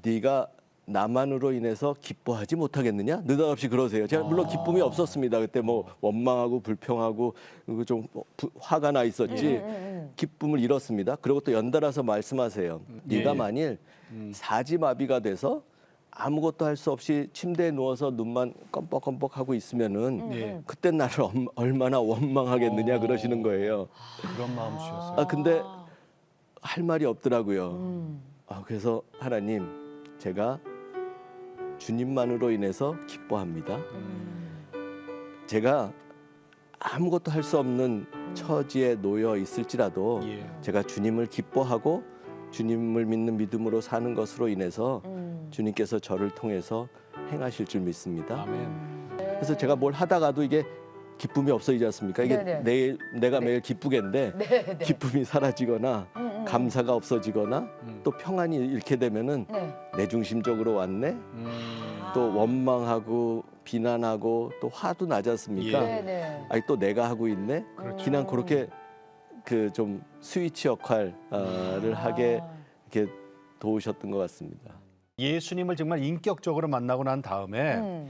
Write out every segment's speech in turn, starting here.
네가 나만으로 인해서 기뻐하지 못하겠느냐? 느닷없이 그러세요. 제가 물론 기쁨이 없었습니다. 그때 뭐 원망하고 불평하고 좀 화가 나 있었지 기쁨을 잃었습니다. 그리고 또 연달아서 말씀하세요. 네가 만일 사지마비가 돼서 아무것도 할 수 없이 침대에 누워서 눈만 껌뻑껌뻑 하고 있으면은 그때 나를 얼마나 원망하겠느냐 그러시는 거예요. 그런 마음이셨어요. 근데 할 말이 없더라고요. 그래서 하나님, 제가 주님만으로 인해서 기뻐합니다. 제가 아무것도 할 수 없는 처지에 놓여 있을지라도 제가 주님을 기뻐하고 주님을 믿는 믿음으로 사는 것으로 인해서 주님께서 저를 통해서 행하실 줄 믿습니다. 아멘. 그래서 제가 뭘 하다가도 이게 기쁨이 없어지지 않습니까? 이게 내가 매일 기쁘겠는데 기쁨이 사라지거나 감사가 없어지거나 또 평안이 잃게 되면은 내 중심적으로 왔네. 또 원망하고 비난하고 또 화도 나지 않습니까? 아니 또 내가 하고 있네. 그냥 그렇게 그 좀 스위치 역할을 하게 이렇게 도우셨던 것 같습니다. 예수님을 정말 인격적으로 만나고 난 다음에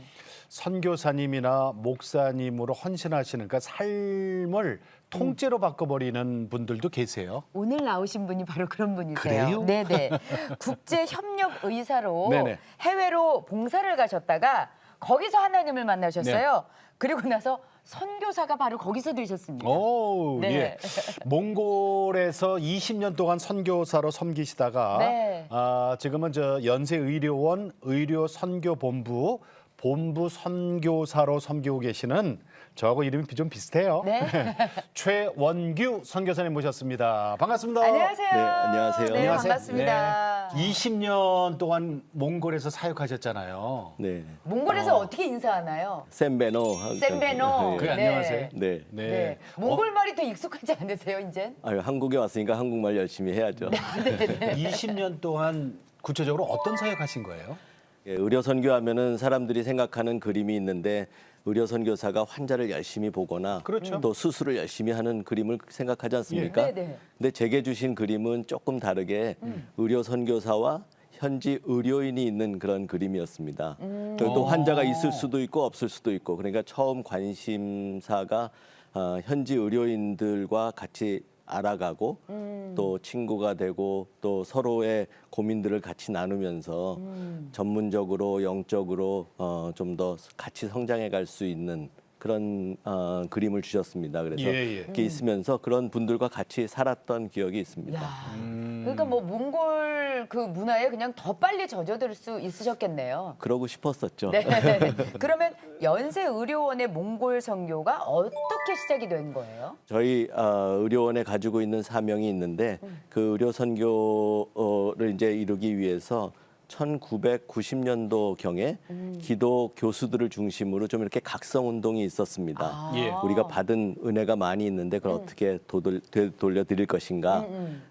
선교사님이나 목사님으로 헌신하시는 그 삶을 통째로 바꿔버리는 분들도 계세요. 오늘 나오신 분이 바로 그런 분이세요. 그래요? 네네. 국제협력 의사로 네네. 해외로 봉사를 가셨다가 거기서 하나님을 만나셨어요. 그리고 나서 선교사가 바로 거기서 되셨습니다. 오, 네. 예. 몽골에서 20년 동안 선교사로 섬기시다가 네. 지금은 저 연세의료원 의료선교본부 본부 선교사로 섬기고 계시는 저하고 이름이 좀 비슷해요. 네. 최원규 선교사님 모셨습니다. 반갑습니다. 안녕하세요. 네, 안녕하세요. 네, 안녕하세요. 반갑습니다. 네. 20년 동안 몽골에서 사역하셨잖아요. 네, 몽골에서 어떻게 인사하나요? 셈베노. 셈베노. 그래, 안녕하세요. 네. 네. 몽골 말이 더 익숙하지 않으세요, 이젠? 한국에 왔으니까 한국말 열심히 해야죠. 20년 동안 구체적으로 어떤 사역하신 거예요? 예, 의료 선교하면은 사람들이 생각하는 그림이 있는데 의료 선교사가 환자를 열심히 보거나 그렇죠. 또 수술을 열심히 하는 그림을 생각하지 않습니까? 예. 네네. 근데 제게 주신 그림은 조금 다르게 의료 선교사와 현지 의료인이 있는 그런 그림이었습니다. 또 환자가 있을 수도 있고 없을 수도 있고 그러니까 처음 관심사가 현지 의료인들과 같이 알아가고 또 친구가 되고 또 서로의 고민들을 같이 나누면서 전문적으로 영적으로 좀 더 같이 성장해 갈 수 있는 그런 그림을 주셨습니다. 그래서 이렇게 있으면서 그런 분들과 같이 살았던 기억이 있습니다. 야, 그러니까 뭐 몽골 그 문화에 그냥 더 빨리 젖어들 수 있으셨겠네요. 그러고 싶었었죠. 네. 그러면 연세의료원의 몽골 선교가 어떻게 시작이 된 거예요? 저희 의료원에 가지고 있는 사명이 있는데 그 의료 선교를 이제 이루기 위해서 1990년도 경에 기도 교수들을 중심으로 좀 이렇게 각성 운동이 있었습니다. 우리가 받은 은혜가 많이 있는데 그걸 어떻게 돌려드릴 것인가.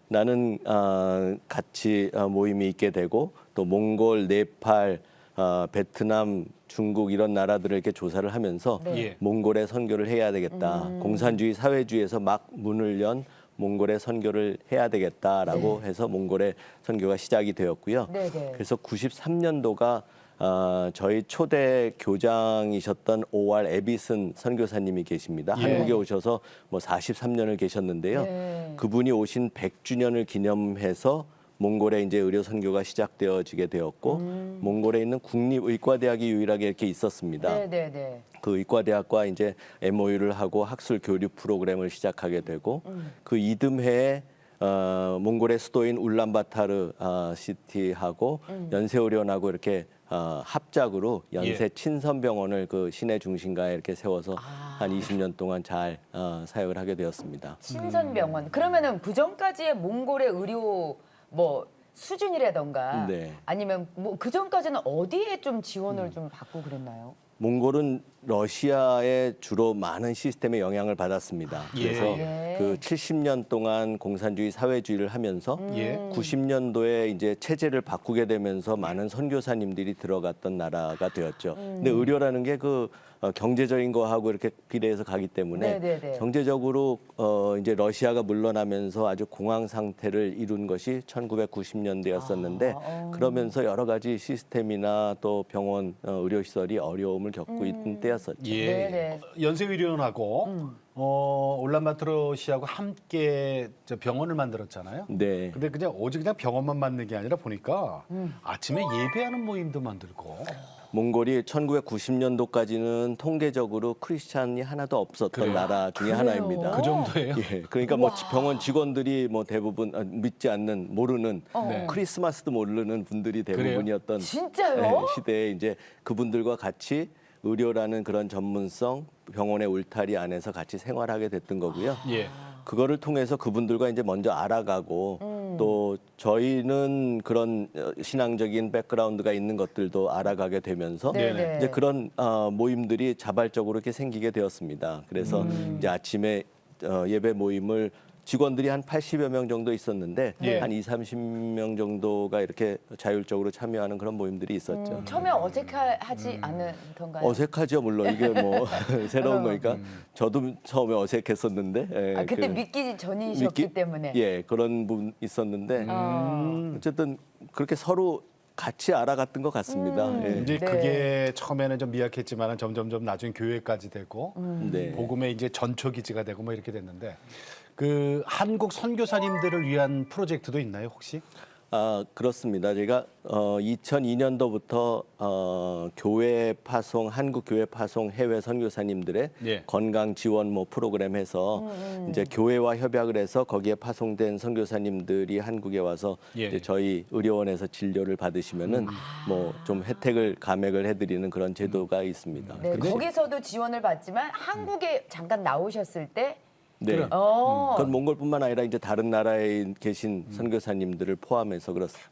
나는 같이 모임이 있게 되고 또 몽골, 네팔, 베트남, 중국 이런 나라들을 이렇게 조사를 하면서 몽골에 선교를 해야 되겠다. 공산주의 사회주의에서 막 문을 연 몽골에 선교를 해야 되겠다라고 해서 몽골에 선교가 시작이 되었고요. 그래서 93년도가 저희 초대 교장이셨던 오알 에비슨 선교사님이 계십니다. 한국에 오셔서 뭐 43년을 계셨는데요. 그분이 오신 100주년을 기념해서 몽골에 이제 의료 선교가 시작되어지게 되었고 몽골에 있는 국립의과대학이 유일하게 이렇게 있었습니다. 그 의과대학과 이제 MOU를 하고 학술 교류 프로그램을 시작하게 되고 그 이듬해에 몽골의 수도인 울란바타르 시티하고 연세의료원하고 이렇게 합작으로 연세 친선병원을 그 시내 중심가에 이렇게 세워서 한 20년 동안 잘 사역을 하게 되었습니다. 친선병원. 그러면은 그 전까지의 몽골의 의료 뭐 수준이라던가 아니면 뭐 그 전까지는 어디에 좀 지원을 좀 받고 그랬나요? 몽골은 러시아의 주로 많은 시스템에 영향을 받았습니다. 그래서 예. 그 70년 동안 공산주의 사회주의를 하면서 예. 90년도에 이제 체제를 바꾸게 되면서 많은 선교사님들이 들어갔던 나라가 되었죠. 근데 의료라는 게 그 경제적인 거하고 이렇게 비례해서 가기 때문에 네네네. 경제적으로 이제 러시아가 물러나면서 아주 공황 상태를 이룬 것이 1990년대였었는데 그러면서 여러 가지 시스템이나 또 병원 의료 시설이 어려움을 겪고 있던 때였었죠. 예. 네네. 연세의료원하고 울란바토르시하고 함께 저 병원을 만들었잖아요. 네. 근데 그냥 오직 그냥 병원만 만든 게 아니라 보니까 아침에 예배하는 모임도 만들고. 몽골이 1990년도까지는 통계적으로 크리스찬이 하나도 없었던 나라 중에 하나입니다. 그 정도예요? 예, 그러니까 뭐 병원 직원들이 뭐 대부분 믿지 않는 모르는 네. 크리스마스도 모르는 분들이 대부분이었던 진짜요? 예, 시대에 이제 그분들과 같이 의료라는 그런 전문성 병원의 울타리 안에서 같이 생활하게 됐던 거고요. 예. 그거를 통해서 그분들과 이제 먼저 알아가고 또 저희는 그런 신앙적인 백그라운드가 있는 것들도 알아가게 되면서 네네. 이제 그런 모임들이 자발적으로 이렇게 생기게 되었습니다. 그래서 이제 아침에 예배 모임을 직원들이 한 80여 명 정도 있었는데 예. 한 2, 30명 정도가 이렇게 자율적으로 참여하는 그런 모임들이 있었죠. 처음에 어색하지 않던가요? 어색하죠, 물론 이게 뭐 새로운 거니까 저도 처음에 어색했었는데. 예, 아, 그때 그 믿기 전이셨기 때문에. 예, 그런 분 있었는데 어쨌든 그렇게 서로 같이 알아갔던 것 같습니다. 예. 이제 네. 그게 처음에는 좀 미약했지만 점점점 나중에 교회까지 되고 네. 복음의 이제 전초 기지가 되고 뭐 이렇게 됐는데 그 한국 선교사님들을 위한 프로젝트도 있나요 혹시? 아, 그렇습니다. 제가 2002년도부터 교회 파송, 한국 교회 파송 해외 선교사님들의 예. 건강 지원 뭐 프로그램 해서 이제 교회와 협약을 해서 거기에 파송된 선교사님들이 한국에 와서 예. 이제 저희 의료원에서 진료를 받으시면은 뭐 좀 혜택을 감액을 해드리는 그런 제도가 있습니다. 네, 근데 거기서도 지원을 받지만 한국에 잠깐 나오셨을 때 네. 그건 몽골뿐만 아니라 이제 다른 나라에 계신 선교사님들을 포함해서 그렇습니다.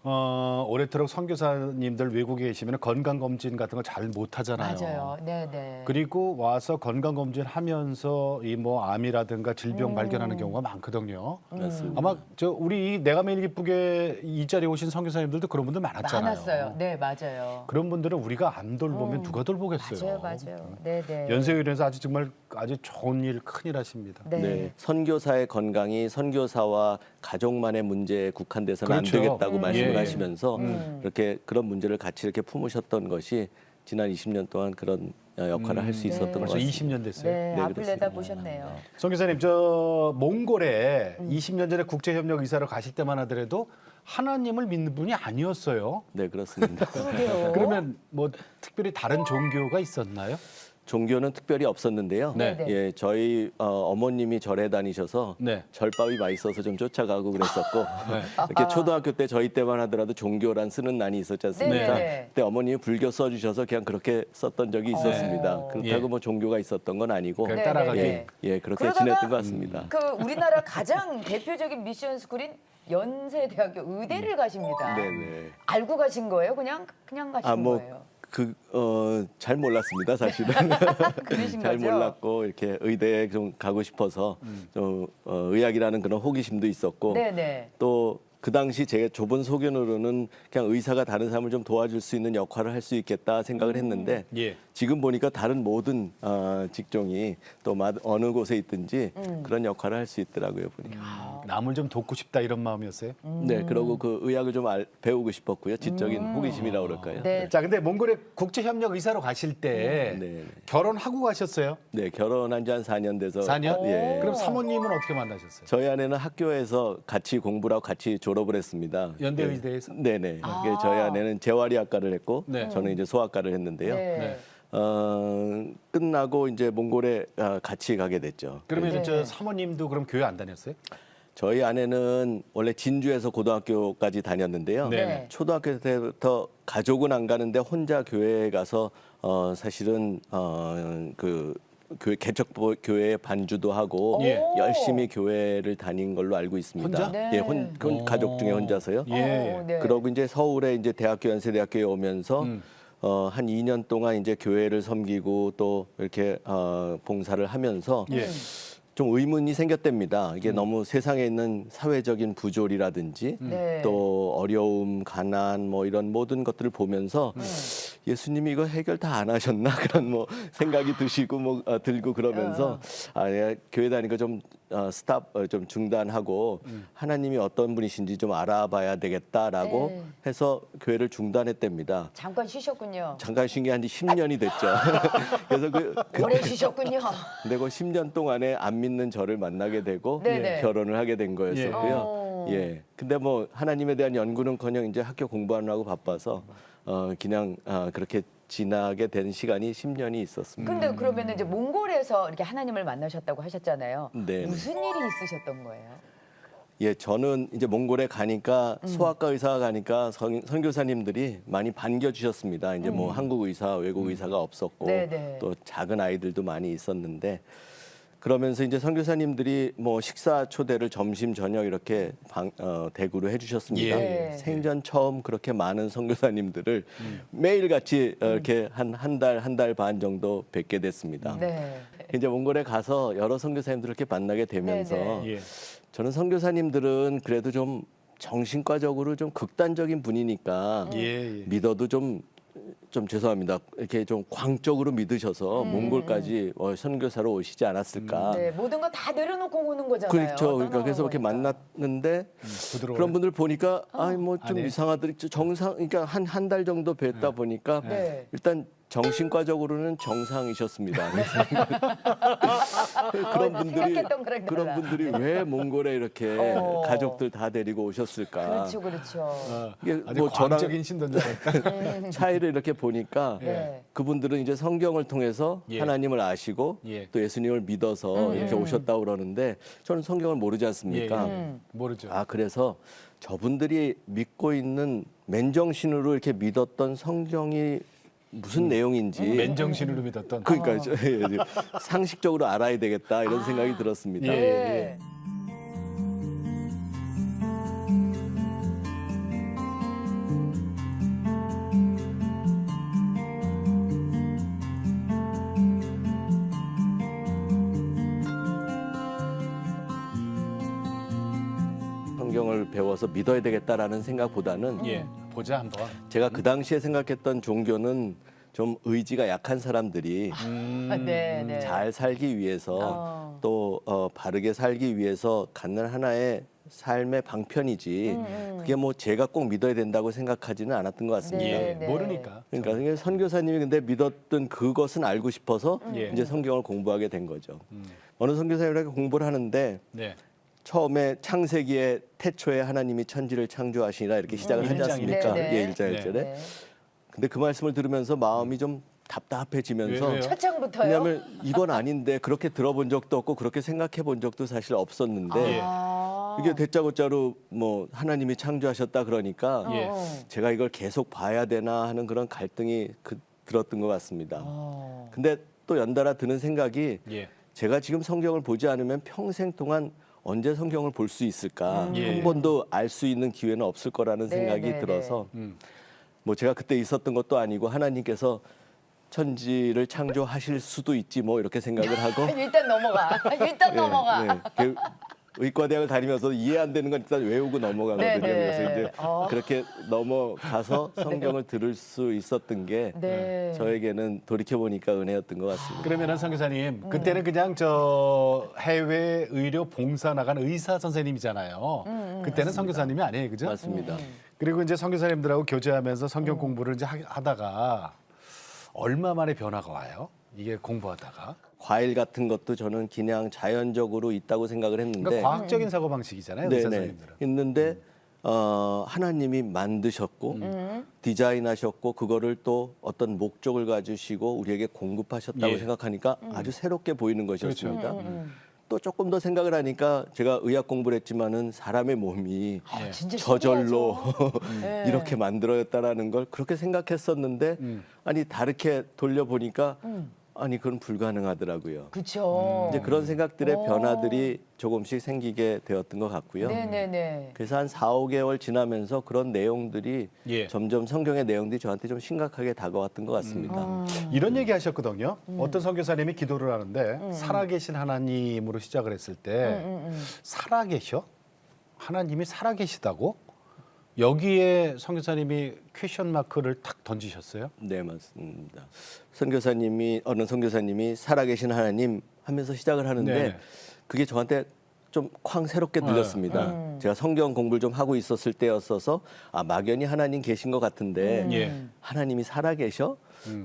올해토록 선교사님들 외국에 계시면 건강 검진 같은 거 잘 못하잖아요. 맞아요. 네네. 그리고 와서 건강 검진 하면서 이 뭐 암이라든가 질병 발견하는 경우가 많거든요. 맞습니다. 아마 저 우리 내가 매일 기쁘게 이 자리에 오신 선교사님들도 그런 분들 많았잖아요. 많았어요. 네, 맞아요. 그런 분들은 우리가 안 돌보면 누가 돌보겠어요. 맞아요. 네네. 연세의료에서 아주 정말 아주 좋은 일, 큰일 하십니다. 네. 네. 선교사의 건강이 선교사와 가족만의 문제에 국한돼서는 그렇죠. 안 되겠다고 말씀을 예. 하시면서 이렇게 그런 문제를 같이 이렇게 품으셨던 것이 지난 20년 동안 그런 역할을 할 수 있었던 것 벌써 같습니다. 20년 됐어요. 네, 네, 앞을 그렇습니다. 내다보셨네요. 선교사님, 저 몽골에 20년 전에 국제협력 의사로 가실 때만 하더라도 하나님을 믿는 분이 아니었어요. 네, 그렇습니다. 그러게요. 그러면 뭐 특별히 다른 종교가 있었나요? 종교는 특별히 없었는데요. 네. 예, 저희 어머님이 절에 다니셔서 네. 절밥이 맛있어서 좀 쫓아가고 그랬었고 네. 이렇게 초등학교 때 저희 때만 하더라도 종교란 쓰는 난이 있었지 않습니까? 네네네. 그때 어머님이 불교 써주셔서 그냥 그렇게 썼던 적이 있었습니다. 그렇다고 예. 뭐 종교가 있었던 건 아니고 그냥 네, 따라가기. 네. 예, 그렇게 그러다가 지냈던 것 같습니다. 그 우리나라 가장 대표적인 미션 스쿨인 연세대학교 의대를 가십니다. 네네. 알고 가신 거예요? 그냥 가신 거예요? 잘 몰랐습니다, 사실은. 그러신 잘 거죠? 몰랐고 이렇게 의대에 좀 가고 싶어서 좀 의학이라는 그런 호기심도 있었고 네네. 또 그 당시 제 좁은 소견으로는 그냥 의사가 다른 사람을 좀 도와줄 수 있는 역할을 할 수 있겠다 생각을 했는데 예. 지금 보니까 다른 모든 직종이 또 어느 곳에 있든지 그런 역할을 할 수 있더라고요, 보니까. 남을 좀 돕고 싶다 이런 마음이었어요. 네, 그러고 그 의학을 좀 배우고 싶었고요. 지적인 호기심이라고 그럴까요? 네. 자, 근데 몽골에 국제협력 의사로 가실 때 네. 결혼하고 가셨어요? 네, 결혼한 지 한 4년 돼서 4년? 예. 그럼 사모님은 어떻게 만나셨어요? 저희 아내는 학교에서 같이 공부를 하고 같이 졸업을 했습니다. 연대의대에서? 네네. 저희 아내는 재활의학과를 했고 네. 저는 이제 소아과를 했는데요. 네. 끝나고 이제 몽골에 같이 가게 됐죠. 그러면 네. 저 사모님도 그럼 교회 안 다녔어요? 저희 아내는 원래 진주에서 고등학교까지 다녔는데요. 네. 초등학교 때부터 가족은 안 가는데 혼자 교회에 가서 사실은 그 교회 개척 교회에 반주도 하고 예. 열심히 교회를 다닌 걸로 알고 있습니다. 혼자? 네. 예, 가족 중에 혼자서요. 예. 네. 그러고 이제 서울에 이제 대학교 연세대학교에 오면서 한 2년 동안 이제 교회를 섬기고 또 이렇게 봉사를 하면서 예. 좀 의문이 생겼답니다. 이게 너무 세상에 있는 사회적인 부조리라든지 네. 또 어려움, 가난 뭐 이런 모든 것들을 보면서 예수님이 이거 해결 다 안 하셨나 그런 뭐 생각이 드시고 뭐 들고 그러면서 예, 교회 다니는 거 좀 좀 중단하고 하나님이 어떤 분이신지 좀 알아봐야 되겠다라고 네. 해서 교회를 중단했답니다. 잠깐 쉬셨군요. 잠깐 쉰 게 한 10년이 됐죠. 그래서 오래 쉬셨군요. 근데 그 10년 동안에 안 믿는 저를 만나게 되고 네네. 결혼을 하게 된 거였었고요. 어. 예. 근데 뭐 하나님에 대한 연구는커녕 이제 학교 공부하느라고 바빠서 그냥 그렇게 지나게 된 시간이 10년이 있었습니다. 근데 그러면 이제 몽골에서 이렇게 하나님을 만나셨다고 하셨잖아요. 네. 무슨 일이 있으셨던 거예요? 예, 저는 이제 몽골에 가니까 소아과 의사가 가니까 선교사님들이 많이 반겨주셨습니다. 이제 뭐 한국 의사, 외국 의사가 없었고 네네. 또 작은 아이들도 많이 있었는데 그러면서 이제 선교사님들이 뭐 식사 초대를 점심 저녁 이렇게 대구로 해주셨습니다. 예. 생전 처음 그렇게 많은 선교사님들을 매일 같이 이렇게 한 달 반 정도 뵙게 됐습니다. 네. 이제 몽골에 가서 여러 선교사님들을 이렇게 만나게 되면서 네네. 예. 저는 선교사님들은 그래도 좀 정신과적으로 좀 극단적인 분이니까 예. 믿어도 좀 죄송합니다. 이렇게 좀 광적으로 믿으셔서 몽골까지 선교사로 오시지 않았을까. 네, 모든 거 다 내려놓고 오는 거잖아요. 그렇죠. 그러니까 그래서 이렇게 떠나오는 거니까. 만났는데 부드러워요. 그런 분들 보니까 아이 뭐 좀 안 해. 이상하더니 정상 그러니까 한 달 정도 뵀다 보니까 네. 일단 정신과적으로는 정상이셨습니다. 그래서 그런 분들이 생각했던 거랑 그런 달라. 분들이 왜 몽골에 이렇게 어. 가족들 다 데리고 오셨을까? 그렇죠, 그렇죠. 이게 아주 뭐 저랑 과학적인 신도자랄까. 차이를 이렇게 보니까 네. 그분들은 이제 성경을 통해서 예. 하나님을 아시고 예. 또 예수님을 믿어서 이렇게 오셨다고 그러는데 저는 성경을 모르지 않습니까? 모르죠. 아 그래서 저분들이 믿고 있는 맨정신으로 이렇게 믿었던 성경이 무슨 내용인지 맨정신으로 믿었던. 그러니까 상식적으로 알아야 되겠다 이런 생각이 들었습니다. 예. 네. 성경을 배워서 믿어야 되겠다라는 생각보다는 예. 보자 한번. 제가 그 당시에 생각했던 종교는 좀 의지가 약한 사람들이 네, 네. 잘 살기 위해서 또 바르게 살기 위해서 갖는 하나의 삶의 방편이지 그게 뭐 제가 꼭 믿어야 된다고 생각하지는 않았던 것 같습니다. 예. 네. 모르니까. 그러니까 선교사님이 근데 믿었던 그것은 알고 싶어서 예. 이제 성경을 공부하게 된 거죠. 어느 선교사님이랑 공부를 하는데 네. 처음에 창세기의 태초에 하나님이 천지를 창조하시니라 이렇게 시작을 하지 일장 않습니까? 네, 네. 예, 1장 1절에. 네. 근데 그 말씀을 들으면서 마음이 좀 답답해지면서 왜요? 첫 장부터요? 왜냐하면 이건 아닌데 그렇게 들어본 적도 없고 그렇게 생각해 본 적도 사실 없었는데 아. 이게 대짜고짜로 뭐 하나님이 창조하셨다 그러니까 예. 제가 이걸 계속 봐야 되나 하는 그런 갈등이 들었던 것 같습니다. 어. 근데 또 연달아 드는 생각이 예. 제가 지금 성경을 보지 않으면 평생 동안 언제 성경을 볼 수 있을까? 예. 한 번도 알 수 있는 기회는 없을 거라는 네, 생각이 네, 들어서 음. 뭐 제가 그때 있었던 것도 아니고 하나님께서 천지를 창조하실 수도 있지 뭐 이렇게 생각을 하고 일단 넘어가. 일단 넘어가. 네. 그 의과대학을 다니면서 이해 안 되는 건 일단 외우고 넘어가거든요. 네, 네. 그래서 이제 어. 그렇게 넘어가서 성경을 들을 수 있었던 게 네. 저에게는 돌이켜 보니까 은혜였던 것 같습니다. 그러면은 선교사님 그때는 그냥 저 해외 의료 봉사 나간 의사 선생님이잖아요. 그때는 선교사님이 아니에요, 그죠? 맞습니다. 그리고 이제 선교사님들하고 교제하면서 성경 공부를 이제 하다가 얼마 만에 변화가 와요? 이게 공부하다가. 과일 같은 것도 저는 그냥 자연적으로 있다고 생각을 했는데 그러니까 과학적인 사고 방식이잖아요, 의사 네네. 선생님들은. 있는데 하나님이 만드셨고 디자인하셨고 그거를 또 어떤 목적을 가지시고 우리에게 공급하셨다고 예. 생각하니까 아주 새롭게 보이는 것이었습니다. 그렇죠. 또 조금 더 생각을 하니까 제가 의학 공부를 했지만은 사람의 몸이 아, 진짜 저절로 네. 이렇게 만들어졌다라는 걸 그렇게 생각했었는데 아니 다르게 돌려보니까 아니 그건 불가능하더라고요. 그렇죠. 이제 그런 생각들의 변화들이 조금씩 생기게 되었던 것 같고요. 네네네. 그래서 한 4, 5개월 지나면서 그런 내용들이 예. 점점 성경의 내용들이 저한테 좀 심각하게 다가왔던 것 같습니다. 이런 얘기 하셨거든요. 어떤 선교사님이 기도를 하는데 살아계신 하나님으로 시작을 했을 때 살아계셔? 하나님이 살아계시다고? 여기에 선교사님이 퀘션 마크를 탁 던지셨어요. 네, 맞습니다. 어느 선교사님이 살아계신 하나님 하면서 시작을 하는데 네. 그게 저한테 좀 쾅 새롭게 들렸습니다. 제가 성경 공부를 좀 하고 있었을 때였어서 막연히 하나님 계신 것 같은데 예. 하나님이 살아계셔?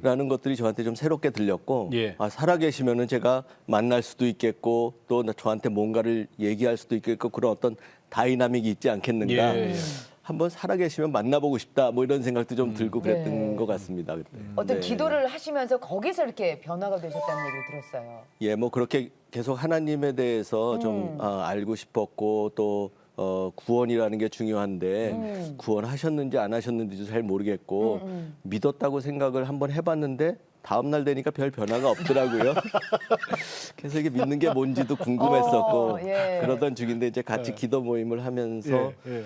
라는 것들이 저한테 좀 새롭게 들렸고 예. 살아계시면은 제가 만날 수도 있겠고 또 저한테 뭔가를 얘기할 수도 있겠고 그런 어떤 다이나믹이 있지 않겠는가. 예. 한번 살아계시면 만나보고 싶다 뭐 이런 생각도 좀 들고 그랬던 네. 것 같습니다. 그때. 어떤 네. 기도를 하시면서 거기서 이렇게 변화가 되셨다는 얘기를 들었어요. 예, 뭐 그렇게 계속 하나님에 대해서 좀 알고 싶었고 또 구원이라는 게 중요한데 구원하셨는지 안 하셨는지도 잘 모르겠고 믿었다고 생각을 한번 해봤는데 다음 날 되니까 별 변화가 없더라고요. 그래서 이게 믿는 게 뭔지도 궁금했었고 예. 그러던 중인데 이제 같이 기도 모임을 하면서 예.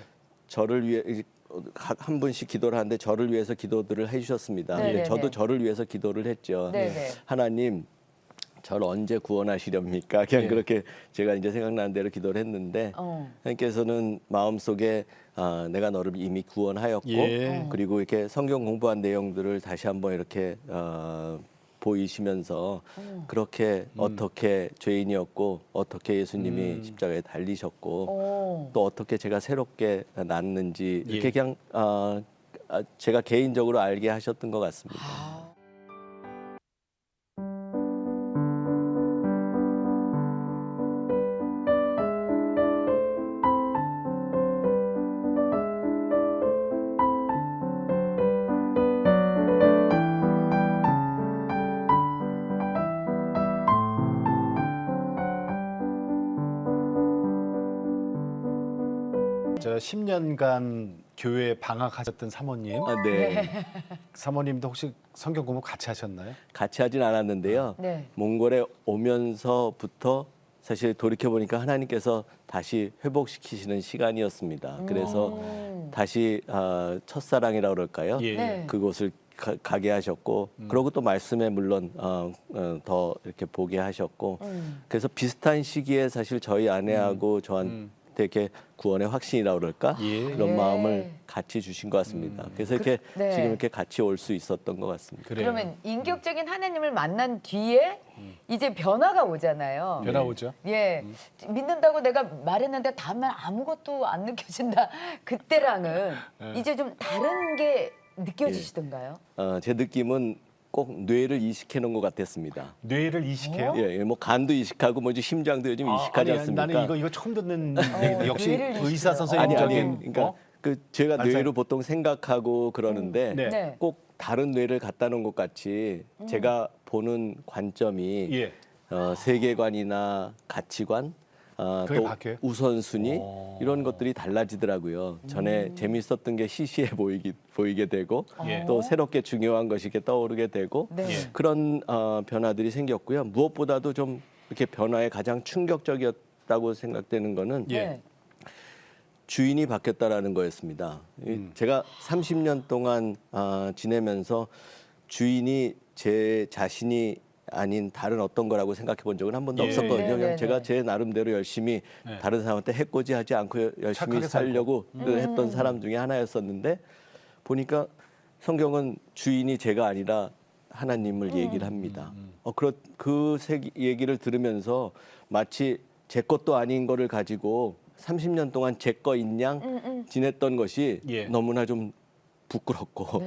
저를 위해 한 분씩 기도를 하는데 저를 위해서 기도들을 해주셨습니다. 네네네. 근데 저도 저를 위해서 기도를 했죠. 네네. 하나님, 저를 언제 구원하시렵니까? 그냥 예. 그렇게 제가 이제 생각나는 대로 기도를 했는데 하나님께서는 마음속에 내가 너를 이미 구원하였고 예. 그리고 이렇게 성경 공부한 내용들을 다시 한번 이렇게 보이시면서 그렇게 어떻게 죄인이었고 어떻게 예수님이 십자가에 달리셨고 또 어떻게 제가 새롭게 났는지 이렇게 예. 그냥 제가 개인적으로 알게 하셨던 것 같습니다. 저 10년간 교회 방학하셨던 사모님, 네. 사모님도 혹시 성경 공부 같이 하셨나요? 같이 하진 않았는데요. 네. 몽골에 오면서부터 사실 돌이켜 보니까 하나님께서 다시 회복시키시는 시간이었습니다. 그래서 다시 첫사랑이라고 그럴까요? 예. 네. 그곳을 가게 하셨고, 그러고 또 말씀에 물론 더 이렇게 보게 하셨고, 그래서 비슷한 시기에 사실 저희 아내하고 저한테 이렇게 구원의 확신이라고 그럴까? 예. 그런 예. 마음을 같이 주신 것 같습니다. 그래서 이렇게 네. 지금 이렇게 같이 올 수 있었던 것 같습니다. 그래요. 그러면 인격적인 하나님을 만난 뒤에 이제 변화가 오잖아요. 변화 오죠. 예, 믿는다고 내가 말했는데 다음날 아무것도 안 느껴진다. 그때랑은 이제 좀 다른 게 느껴지시던가요? 제 느낌은 꼭 뇌를 이식해 놓은 것 같았습니다. 뇌를 이식해요? 예, 뭐 간도 이식하고 뭐 이제 심장도 요즘 이식하지 아니, 않습니까? 나는 이거 처음 듣는 얘기인데 역시 뇌를 의사 이식해요. 선생님적인 그러니까 그 제가 발상. 뇌로 보통 생각하고 그러는데 네. 네. 꼭 다른 뇌를 갖다 놓은 것 같이 제가 보는 관점이 예. 세계관이나 가치관 그게 또 바뀌어요? 우선순위 이런 것들이 달라지더라고요. 전에 재밌었던 게 시시해 보이게 되고 예. 또 새롭게 중요한 것이 이렇게 떠오르게 되고 네. 예. 그런 변화들이 생겼고요. 무엇보다도 좀 이렇게 변화에 가장 충격적이었다고 생각되는 거는 네. 주인이 바뀌었다라는 거였습니다. 제가 30년 동안 지내면서 주인이 제 자신이 아닌 다른 어떤 거라고 생각해 본 적은 한 번도 예. 없었거든요. 네네네. 그냥 제가 제 나름대로 열심히 네. 다른 사람한테 해코지하지 않고 열심히 착하게 살려고 했던 사람 중에 하나였었는데 보니까 성경은 주인이 제가 아니라 하나님을 얘기를 합니다. 그 얘기를 들으면서 마치 제 것도 아닌 거를 가지고 30년 동안 제 거인 양 지냈던 것이 예. 너무나 좀 부끄럽고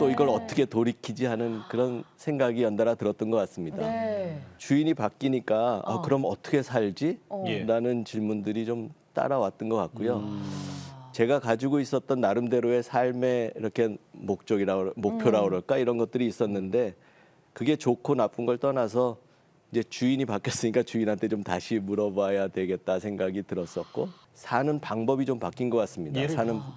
또 이걸 어떻게 돌이키지 하는 그런 생각이 연달아 들었던 것 같습니다. 네. 주인이 바뀌니까 그럼 어떻게 살지? 예. 라는 질문들이 좀 따라왔던 것 같고요. 제가 가지고 있었던 나름대로의 삶의 이렇게 목표라고 그럴까 이런 것들이 있었는데 그게 좋고 나쁜 걸 떠나서 이제 주인이 바뀌었으니까 주인한테 좀 다시 물어봐야 되겠다 생각이 들었었고 사는 방법이 좀 바뀐 것 같습니다.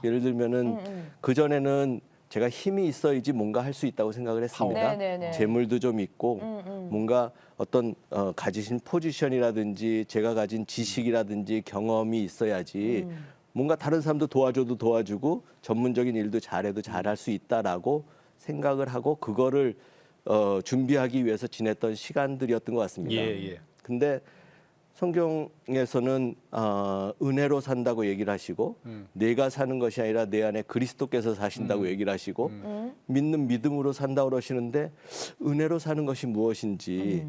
예를 들면은 그 전에는 제가 힘이 있어야지 뭔가 할 수 있다고 생각을 했습니다. 네네네. 재물도 좀 있고 뭔가 어떤 가지신 포지션이라든지 제가 가진 지식이라든지 경험이 있어야지 뭔가 다른 사람도 도와줘도 도와주고 전문적인 일도 잘해도 잘할 수 있다라고 생각을 하고 그거를 준비하기 위해서 지냈던 시간들이었던 것 같습니다. 예. 근데 성경에서는 은혜로 산다고 얘기를 하시고 내가 사는 것이 아니라 내 안에 그리스도께서 사신다고 얘기를 하시고 믿는 믿음으로 산다고 그러시는데 은혜로 사는 것이 무엇인지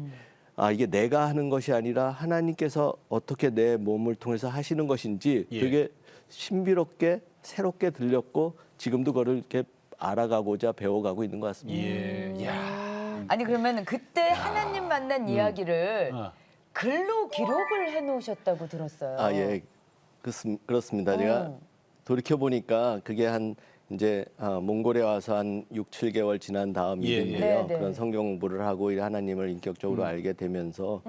이게 내가 하는 것이 아니라 하나님께서 어떻게 내 몸을 통해서 하시는 것인지 예. 되게 신비롭게 새롭게 들렸고 지금도 그거를 이렇게 알아가고자 배워가고 있는 것 같습니다. 예. 야. 아니 그러면 그때 하나님 만난 이야기를 어. 글로 기록을 해놓으셨다고 들었어요. 예. 그렇습니다. 제가 돌이켜 보니까 그게 이제 몽골에 와서 한 6, 7개월 지난 다음 예, 일인데요. 네. 그런 성경 공부를 하고 하나님을 인격적으로 알게 되면서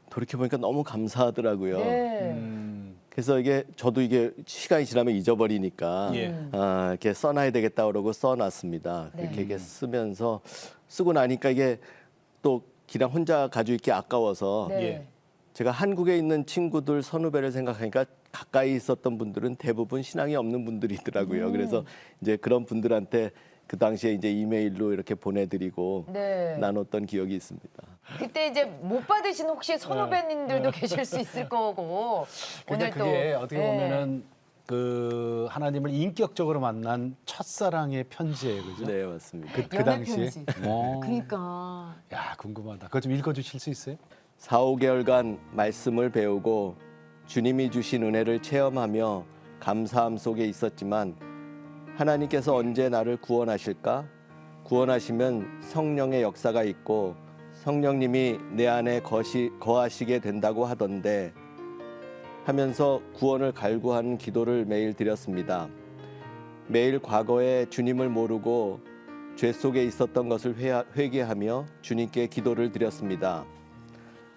돌이켜 보니까 너무 감사하더라고요. 네. 그래서 저도 이게 시간이 지나면 잊어버리니까 예. 이렇게 써놔야 되겠다 그러고 써놨습니다. 네. 그렇게 이게 쓰면서 쓰고 나니까 이게 또 그냥 혼자 가지고 있기 아까워서 네. 예. 제가 한국에 있는 친구들 선후배를 생각하니까 가까이 있었던 분들은 대부분 신앙이 없는 분들이더라고요. 그래서 이제 그런 분들한테 그 당시에 이제 이메일로 이렇게 보내드리고 네. 나눴던 기억이 있습니다. 그때 이제 못 받으신 혹시 선후배님들도 계실 수 있을 거고 근데 오늘 또 그게 어떻게 네. 보면은 그 하나님을 인격적으로 만난 첫사랑의 편지예요, 그죠? 네, 맞습니다. 그 연애 당시에. 편지. 어. 그러니까 야, 궁금하다. 그거 좀 읽어주실 수 있어요? 4, 5개월간 말씀을 배우고 주님이 주신 은혜를 체험하며 감사함 속에 있었지만 하나님께서 언제 나를 구원하실까? 구원하시면 성령의 역사가 있고 성령님이 내 안에 거하시게 된다고 하던데 하면서 구원을 갈구하는 기도를 매일 드렸습니다. 매일 과거에 주님을 모르고 죄 속에 있었던 것을 회개하며 주님께 기도를 드렸습니다.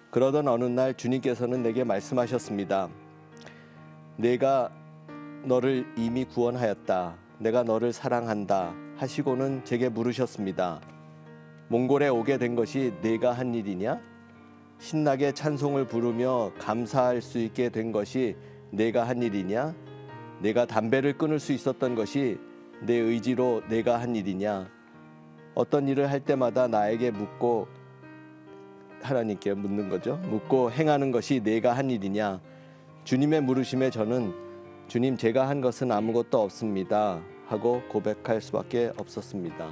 그러던 어느 날 주님께서는 내게 말씀하셨습니다. 내가 너를 이미 구원하였다. 내가 너를 사랑한다. 하시고는 제게 물으셨습니다. 몽골에 오게 된 것이 내가 한 일이냐? 신나게 찬송을 부르며 감사할 수 있게 된 것이 내가 한 일이냐? 내가 담배를 끊을 수 있었던 것이 내 의지로 내가 한 일이냐? 어떤 일을 할 때마다 나에게 묻고 하나님께 묻는 거죠. 묻고 행하는 것이 내가 한 일이냐? 주님의 물으심에 저는 주님 제가 한 것은 아무것도 없습니다 하고 고백할 수밖에 없었습니다.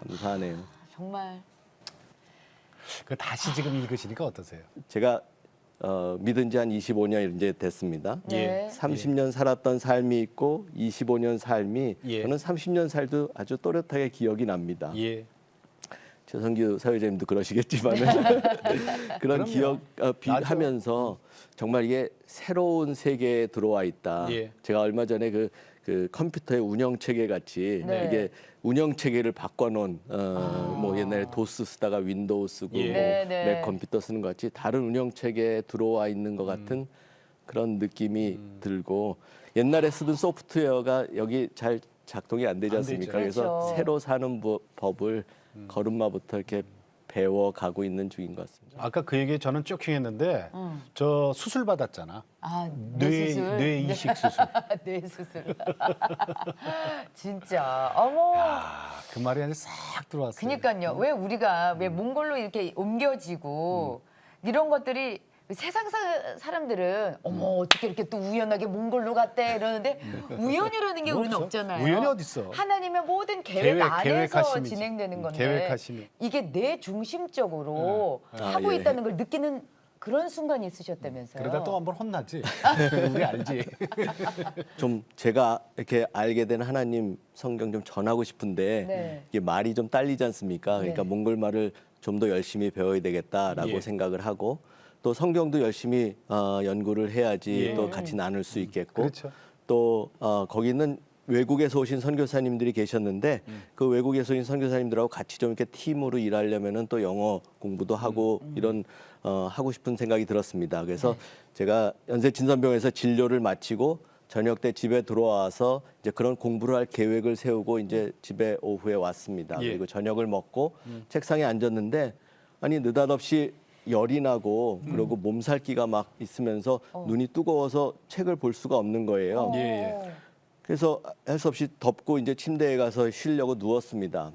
감사하네요. 정말 그 다시 지금 읽으시니까 어떠세요? 제가 믿은 지 한 25년 이제 됐습니다. 네. 30년 살았던 삶이 있고 25년 삶이 예. 저는 30년 살도 아주 또렷하게 기억이 납니다. 예. 최성규 사회자님도 그러시겠지만 그런 그럼요. 기억 비하면서 정말 이게 새로운 세계에 들어와 있다. 예. 제가 얼마 전에 그 컴퓨터의 운영 체계 같이 네. 이게 운영 체계를 바꿔놓은 뭐 옛날에 도스 쓰다가 윈도우 쓰고 예. 뭐 네, 네. 맥 컴퓨터 쓰는 것 같이 다른 운영 체계에 들어와 있는 것 같은 그런 느낌이 들고 옛날에 쓰던 소프트웨어가 여기 잘 작동이 안 되지 안 않습니까? 되죠. 그래서 그렇죠. 새로 사는 법을 걸음마부터 이렇게 배워가고 있는 중인 것 같습니다. 아까 그 얘기 저는 쪼킹했는데 저 수술 받았잖아. 뇌 이식 수술. 뇌 수술. 진짜 어머. 그 말이 아주 싹 들어왔어요. 그니까요. 왜 우리가 왜 몽골로 이렇게 옮겨지고 이런 것들이 세상 사람들은 어머 어떻게 이렇게 또 우연하게 몽골로 갔대 이러는데 우연이라는 게 우리는 없어. 없잖아요. 우연이 어딨어. 하나님의 모든 계획 안에서 계획하심이지. 진행되는 건데 계획하심이. 이게 내 중심적으로 하고 예. 있다는 걸 느끼는 그런 순간이 있으셨다면서요. 그러다 또 한번 혼나지. 우리 알지. 좀 제가 이렇게 알게 된 하나님 성경 좀 전하고 싶은데 네. 이게 말이 좀 딸리지 않습니까? 그러니까 네. 몽골 말을 좀 더 열심히 배워야 되겠다라고 예. 생각을 하고 또 성경도 열심히 연구를 해야지 예. 또 같이 나눌 수 있겠고 그렇죠. 또 거기는 외국에서 오신 선교사님들이 계셨는데 그 외국에서 오신 선교사님들하고 같이 좀 이렇게 팀으로 일하려면은 또 영어 공부도 하고 이런 하고 싶은 생각이 들었습니다. 그래서 제가 연세 진선병원에서 진료를 마치고 저녁 때 집에 들어와서 이제 그런 공부를 할 계획을 세우고 이제 집에 오후에 왔습니다. 예. 그리고 저녁을 먹고 책상에 앉았는데 아니 느닷없이 열이 나고 그리고 몸살기가 막 있으면서 눈이 뜨거워서 책을 볼 수가 없는 거예요. 예, 예. 그래서 할 수 없이 덮고 이제 침대에 가서 쉬려고 누웠습니다.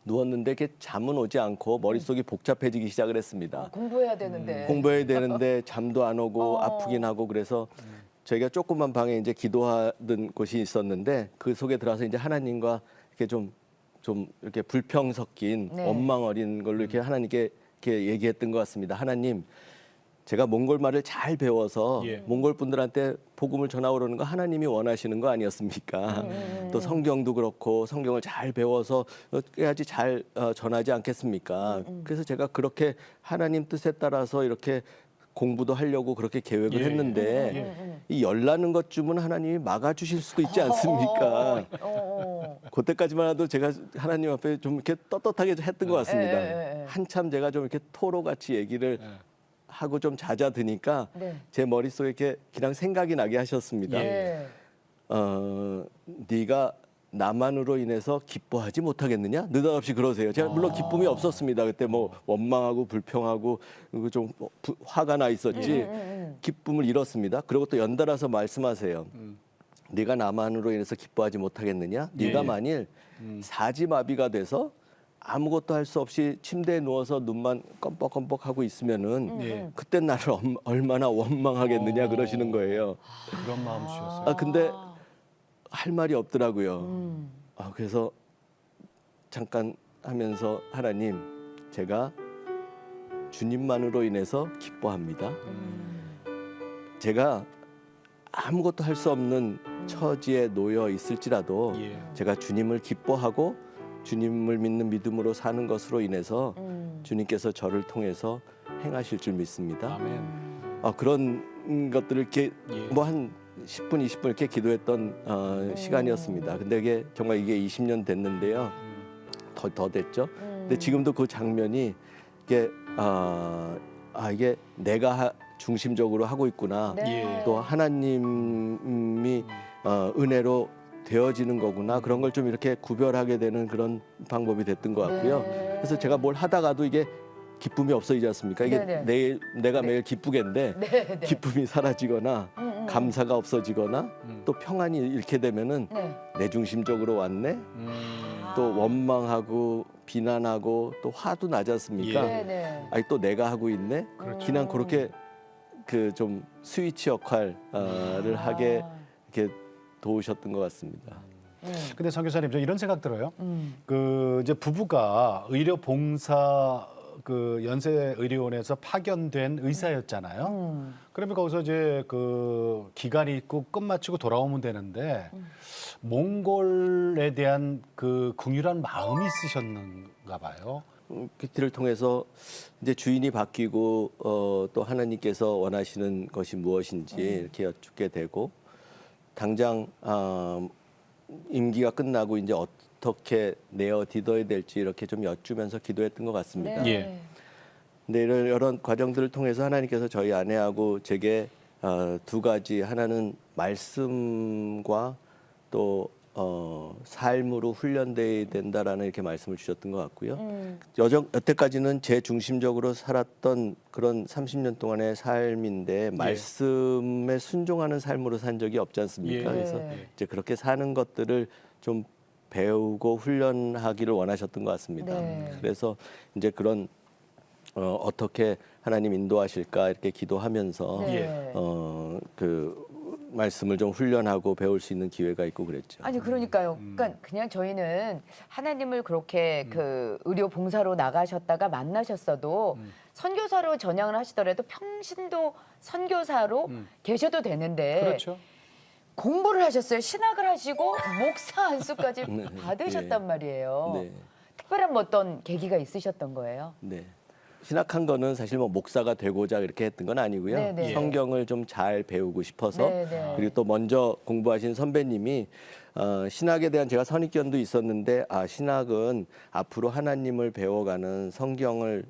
누웠는데 이렇게 잠은 오지 않고 머릿속이 복잡해지기 시작을 했습니다. 공부해야 되는데. 공부해야 되는데 잠도 안 오고 어. 아프긴 하고 그래서 저희가 조그만 방에 이제 기도하던 곳이 있었는데 그 속에 들어가서 이제 하나님과 이렇게 좀 이렇게 불평 섞인 네. 원망 어린 걸로 이렇게 하나님께 이렇게 얘기했던 것 같습니다. 하나님, 제가 몽골 말을 잘 배워서 예. 몽골 분들한테 복음을 전하오라는 거 하나님이 원하시는 거 아니었습니까? 또 성경도 그렇고 성경을 잘 배워서 해야지 잘 전하지 않겠습니까? 그래서 제가 그렇게 하나님 뜻에 따라서 이렇게 공부도 하려고 그렇게 계획을 예. 했는데 이 열나는 것쯤은 하나님이 막아주실 수도 있지 않습니까? 그때까지만 해도 제가 하나님 앞에 좀 이렇게 떳떳하게 했던 것 같습니다. 예. 한참 제가 좀 이렇게 토로같이 얘기를 하고 좀 잦아드니까 네. 제 머릿속에 이렇게 그냥 생각이 나게 하셨습니다. 예. 네가 나만으로 인해서 기뻐하지 못하겠느냐? 느닷없이 그러세요. 제가 물론 기쁨이 없었습니다. 그때 뭐 원망하고 불평하고 그리고 좀 화가 나 있었지 기쁨을 잃었습니다. 그리고 또 연달아서 말씀하세요. 네가 나만으로 인해서 기뻐하지 못하겠느냐? 네가 예. 만일 사지마비가 돼서 아무것도 할 수 없이 침대에 누워서 눈만 껌뻑껌뻑 하고 있으면은 예. 그때 나를 얼마나 원망하겠느냐 그러시는 거예요. 그런 마음 주셨어요. 아 근데 할 말이 없더라고요. 그래서 잠깐 하면서 하나님, 제가 주님만으로 인해서 기뻐합니다. 제가 아무것도 할 수 없는 처지에 놓여 있을지라도 예. 제가 주님을 기뻐하고 주님을 믿는 믿음으로 사는 것으로 인해서 주님께서 저를 통해서 행하실 줄 믿습니다. 아멘. 그런 것들을 이렇게 예. 뭐 한 10분, 20분 이렇게 기도했던 시간이었습니다. 근데 이게 정말 이게 20년 됐는데요. 더 됐죠. 근데 지금도 그 장면이 이게 이게 내가 중심적으로 하고 있구나. 네. 또 하나님이 은혜로 되어지는 거구나. 그런 걸 좀 이렇게 구별하게 되는 그런 방법이 됐던 것 같고요. 네. 그래서 제가 뭘 하다가도 이게 기쁨이 없어지지 않습니까? 이게 네네. 내가 매일 기쁘겠는데 네. 기쁨이 사라지거나 감사가 없어지거나 또 평안이 잃게 되면은 네. 내 중심적으로 왔네. 또 원망하고 비난하고 또 화도 나지 않습니까? 예. 네. 아니 또 내가 하고 있네. 그냥 그렇게 그 좀 스위치 역할을 하게 이렇게 도우셨던 것 같습니다. 근데 선교사님 저 이런 생각 들어요. 그 이제 부부가 의료 봉사 그 연세 의료원에서 파견된 의사였잖아요. 그러면 거기서 이제 그 기간이 있고 끝마치고 돌아오면 되는데 몽골에 대한 그 긍휼한 마음이 있으셨는가 봐요. PT를 통해서 이제 주인이 바뀌고 또 하나님께서 원하시는 것이 무엇인지 이렇게 여쭙게 되고 당장 임기가 끝나고 이제 어떻게 내어디뎌야 될지 이렇게 좀 여쭈면서 기도했던 것 같습니다. 네. 예. 근데 이런 과정들을 통해서 하나님께서 저희 아내하고 제게 두 가지, 하나는 말씀과 또 삶으로 훈련돼야 된다라는 이렇게 말씀을 주셨던 것 같고요. 여태까지는 제 중심적으로 살았던 그런 30년 동안의 삶인데 말씀에 순종하는 삶으로 산 적이 없지 않습니까? 예. 그래서 이제 그렇게 사는 것들을 좀 배우고 훈련하기를 원하셨던 것 같습니다. 네. 그래서 이제 그런 어떻게 하나님 인도하실까 이렇게 기도하면서 네. 그 말씀을 좀 훈련하고 배울 수 있는 기회가 있고 그랬죠. 아니 그러니까요. 그러니까 그냥 저희는 하나님을 그렇게 그 의료 봉사로 나가셨다가 만나셨어도 선교사로 전향을 하시더라도 평신도 선교사로 계셔도 되는데 그렇죠. 공부를 하셨어요. 신학을 하시고 목사 안수까지 받으셨단 말이에요. 네. 특별한 뭐 어떤 계기가 있으셨던 거예요? 네. 신학한 거는 사실 뭐 목사가 되고자 이렇게 했던 건 아니고요. 네네. 성경을 좀 잘 배우고 싶어서 네네. 그리고 또 먼저 공부하신 선배님이 신학에 대한 제가 선입견도 있었는데 신학은 앞으로 하나님을 배워가는 성경을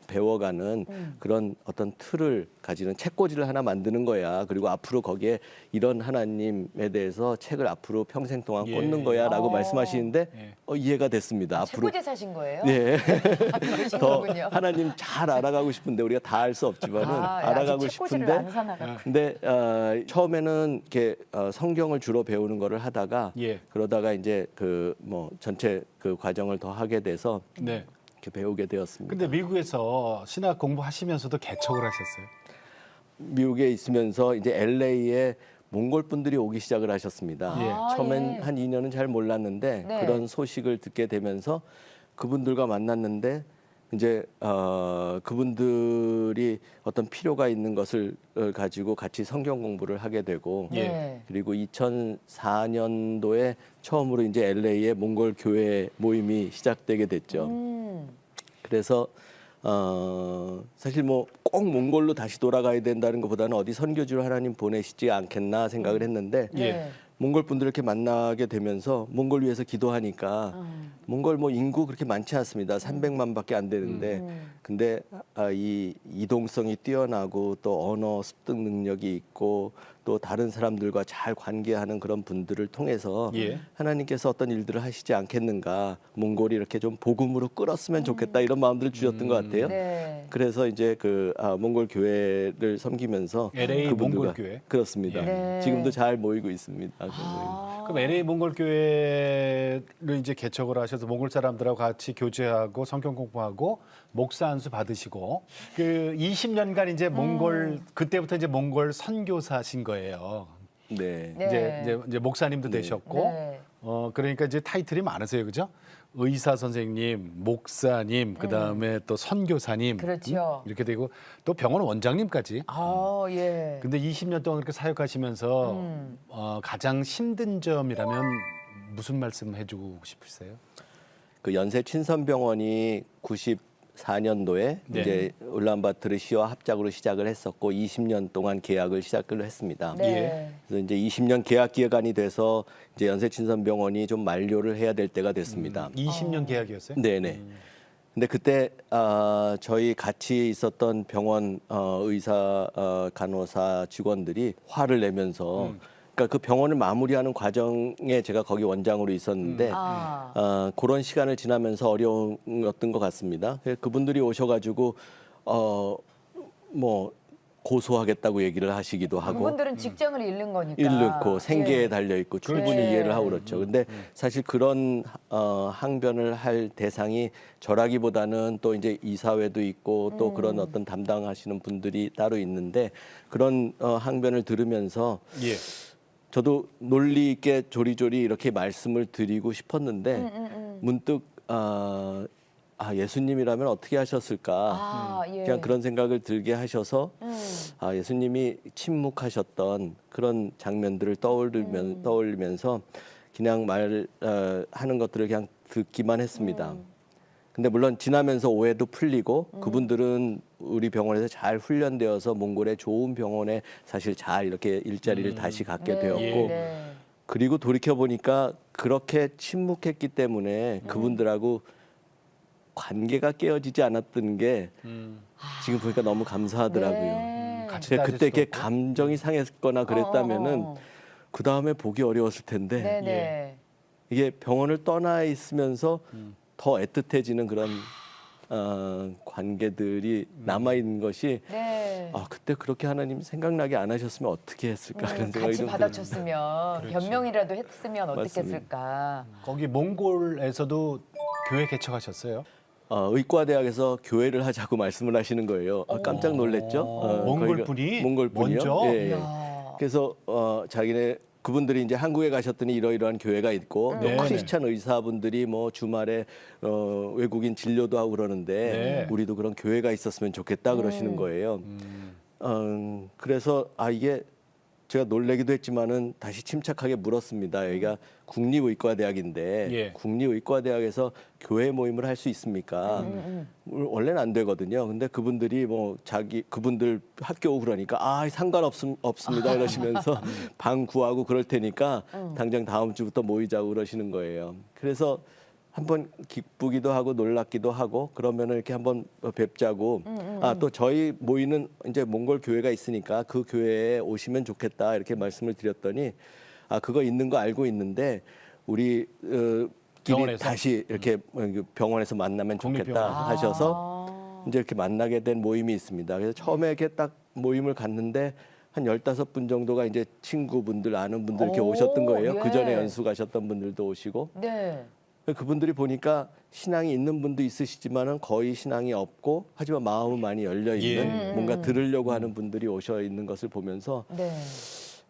배워가는 그런 어떤 틀을 가지는 책꽂이를 하나 만드는 거야. 그리고 앞으로 거기에 이런 하나님에 대해서 책을 앞으로 평생 동안 예. 꽂는 거야라고 말씀하시는데 예. 이해가 됐습니다. 앞으로 책꽂이 사신 거예요? 네. 그러신 더 거군요. 하나님 잘 알아가고 싶은데 우리가 다 알 수 없지만은 알아가고 아직 책꽂이를 싶은데 안 사나가. 근데 처음에는 이렇게 성경을 주로 배우는 거를 하다가 예. 그러다가 이제 그 뭐 전체 그 과정을 더 하게 돼서 네. 이렇게 배우게 되었습니다. 근데 미국에서 신학 공부하시면서도 개척을 하셨어요. 미국에 있으면서 이제 LA에 몽골 분들이 오기 시작을 하셨습니다. 예. 처음엔 예. 한 2년은 잘 몰랐는데 네. 그런 소식을 듣게 되면서 그분들과 만났는데 이제 그분들이 어떤 필요가 있는 것을 가지고 같이 성경 공부를 하게 되고 예. 네. 그리고 2004년도에 처음으로 이제 LA에 몽골 교회 모임이 시작되게 됐죠. 그래서 사실 뭐 꼭 몽골로 다시 돌아가야 된다는 것보다는 어디 선교지로 하나님 보내시지 않겠나 생각을 했는데 네. 몽골 분들 이렇게 만나게 되면서 몽골 위해서 기도하니까 몽골 뭐 인구 그렇게 많지 않습니다. 300만밖에 안 되는데 근데 이 이동성이 뛰어나고 또 언어 습득 능력이 있고 또 다른 사람들과 잘 관계하는 그런 분들을 통해서 예. 하나님께서 어떤 일들을 하시지 않겠는가 몽골이 이렇게 좀 복음으로 끌었으면 좋겠다 이런 마음들을 주셨던 것 같아요. 네. 그래서 이제 그 몽골 교회를 섬기면서 LA 그분들과- 몽골 교회? 그렇습니다. 네. 지금도 잘 모이고 있습니다. 그럼 LA 몽골 교회를 이제 개척을 하셔서 몽골 사람들하고 같이 교제하고 성경 공부하고 목사 안수 받으시고 그 20년간 이제 몽골 그때부터 이제 몽골 선교사신 거예요. 네. 네. 이제 목사님도 되셨고 네. 그러니까 이제 타이틀이 많으세요, 그죠? 의사 선생님, 목사님, 그 다음에 또 선교사님, 그렇죠. 이렇게 되고 또 병원 원장님까지. 예. 근데 20년 동안 그렇게 사역하시면서 가장 힘든 점이라면 무슨 말씀 해주고 싶으세요? 그 연세 친선병원이 94년도에 네. 이제 울란바토르 시와 합작으로 시작을 했었고 20년 동안 계약을 시작을 했습니다. 네. 그래서 이제 20년 계약 기간이 돼서 이제 연세 친선병원이 좀 만료를 해야 될 때가 됐습니다. 20년 계약이었어요? 네네. 근데 그때 저희 같이 있었던 병원 의사, 간호사 직원들이 화를 내면서 그러니까 그 병원을 마무리하는 과정에 제가 거기 원장으로 있었는데 그런 시간을 지나면서 어려웠던 것 같습니다. 그래서 그분들이 오셔가지고 뭐 고소하겠다고 얘기를 하시기도 하고 그분들은 직장을 잃는 거니까. 잃고 생계에 예. 달려 있고 충분히 그렇지. 이해를 하고 그렇죠. 근데 사실 그런 항변을 할 대상이 저라기보다는 또 이제 이사회도 있고 또 그런 어떤 담당하시는 분들이 따로 있는데 그런 항변을 들으면서 예. 저도 논리 있게 조리조리 이렇게 말씀을 드리고 싶었는데 문득 예수님이라면 어떻게 하셨을까? 예. 그냥 그런 생각을 들게 하셔서 예수님이 침묵하셨던 그런 장면들을 떠올리면서 그냥 하는 것들을 그냥 듣기만 했습니다. 근데 물론 지나면서 오해도 풀리고 그분들은 우리 병원에서 잘 훈련되어서 몽골의 좋은 병원에 사실 잘 이렇게 일자리를 다시 갖게 되었고 네. 그리고 돌이켜 보니까 그렇게 침묵했기 때문에 그분들하고 관계가 깨어지지 않았던 게 지금 보니까 너무 감사하더라고요. 네. 같이 제가 따질 그때 수도 이렇게 없고. 감정이 상했거나 그랬다면은 그 다음에 보기 어려웠을 텐데 네네. 이게 병원을 떠나 있으면서 더 애틋해지는 그런 관계들이 남아 있는 것이 네. 그때 그렇게 하나님 생각나게 안 하셨으면 어떻게 했을까 그런 생각이 같이 좀 받아쳤으면 그렇지. 변명이라도 했으면 맞습니다. 어떻겠을까. 거기 몽골에서도 교회 개척하셨어요? 의과대학에서 교회를 하자고 말씀을 하시는 거예요. 깜짝 놀랐죠. 몽골 분이 몽골 분이요. 먼저? 예, 예. 이야. 그래서 자기네 그분들이 이제 한국에 가셨더니 이러이러한 교회가 있고 네, 또 크리스찬 의사분들이 뭐 주말에 외국인 진료도 하고 그러는데 네. 우리도 그런 교회가 있었으면 좋겠다 그러시는 거예요. 그래서 이게 제가 놀래기도 했지만은 다시 침착하게 물었습니다. 여기가 국립의과대학인데 예. 국립의과대학에서 교회 모임을 할 수 있습니까? 원래는 안 되거든요. 근데 그분들이 뭐 그분들 학교 오고 그러니까 상관없습니다 이러시면서 방 구하고 그럴 테니까 당장 다음 주부터 모이자고 그러시는 거예요. 그래서 한번 기쁘기도 하고 놀랍기도 하고 그러면은 이렇게 한번 뵙자고 또 저희 모이는 이제 몽골 교회가 있으니까 그 교회에 오시면 좋겠다 이렇게 말씀을 드렸더니 그거 있는 거 알고 있는데 우리 끼리 병원에서? 다시 이렇게 병원에서 만나면 좋겠다 국립병원. 하셔서 이제 이렇게 만나게 된 모임이 있습니다. 그래서 처음에 이렇게 딱 모임을 갔는데 한 15분 정도가 이제 친구분들 아는 분들 이렇게 오, 오셨던 거예요. 예. 그 전에 연수 가셨던 분들도 오시고 네. 그분들이 보니까 신앙이 있는 분도 있으시지만은 거의 신앙이 없고 하지만 마음은 많이 열려 있는 뭔가 들으려고 하는 분들이 오셔 있는 것을 보면서 네.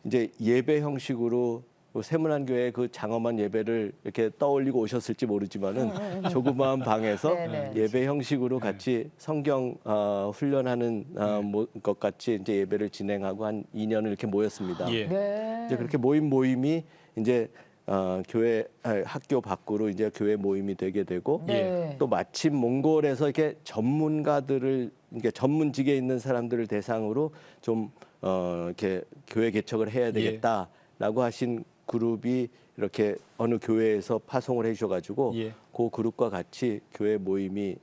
이제 예배 형식으로 세문안교회 그 장엄한 예배를 이렇게 떠올리고 오셨을지 모르지만은 조그마한 방에서 네네. 예배 형식으로 같이 성경 훈련하는 것 같이 이제 예배를 진행하고 한 2년을 이렇게 모였습니다. 예. 네. 이제 그렇게 모임이 이제 교회 학교 밖으로 이제 교회 모임이 되게 되고 네. 또 마침 몽골에서 이렇게 전문가들을 이렇게 전문직에 있는 사람들을 대상으로 좀 이렇게 교회 개척을 해야 되겠다라고 하신 그룹이 이렇게 어느 교회에서 파송을 해주셔가지고 예. 그 그룹과 같이 교회 모임이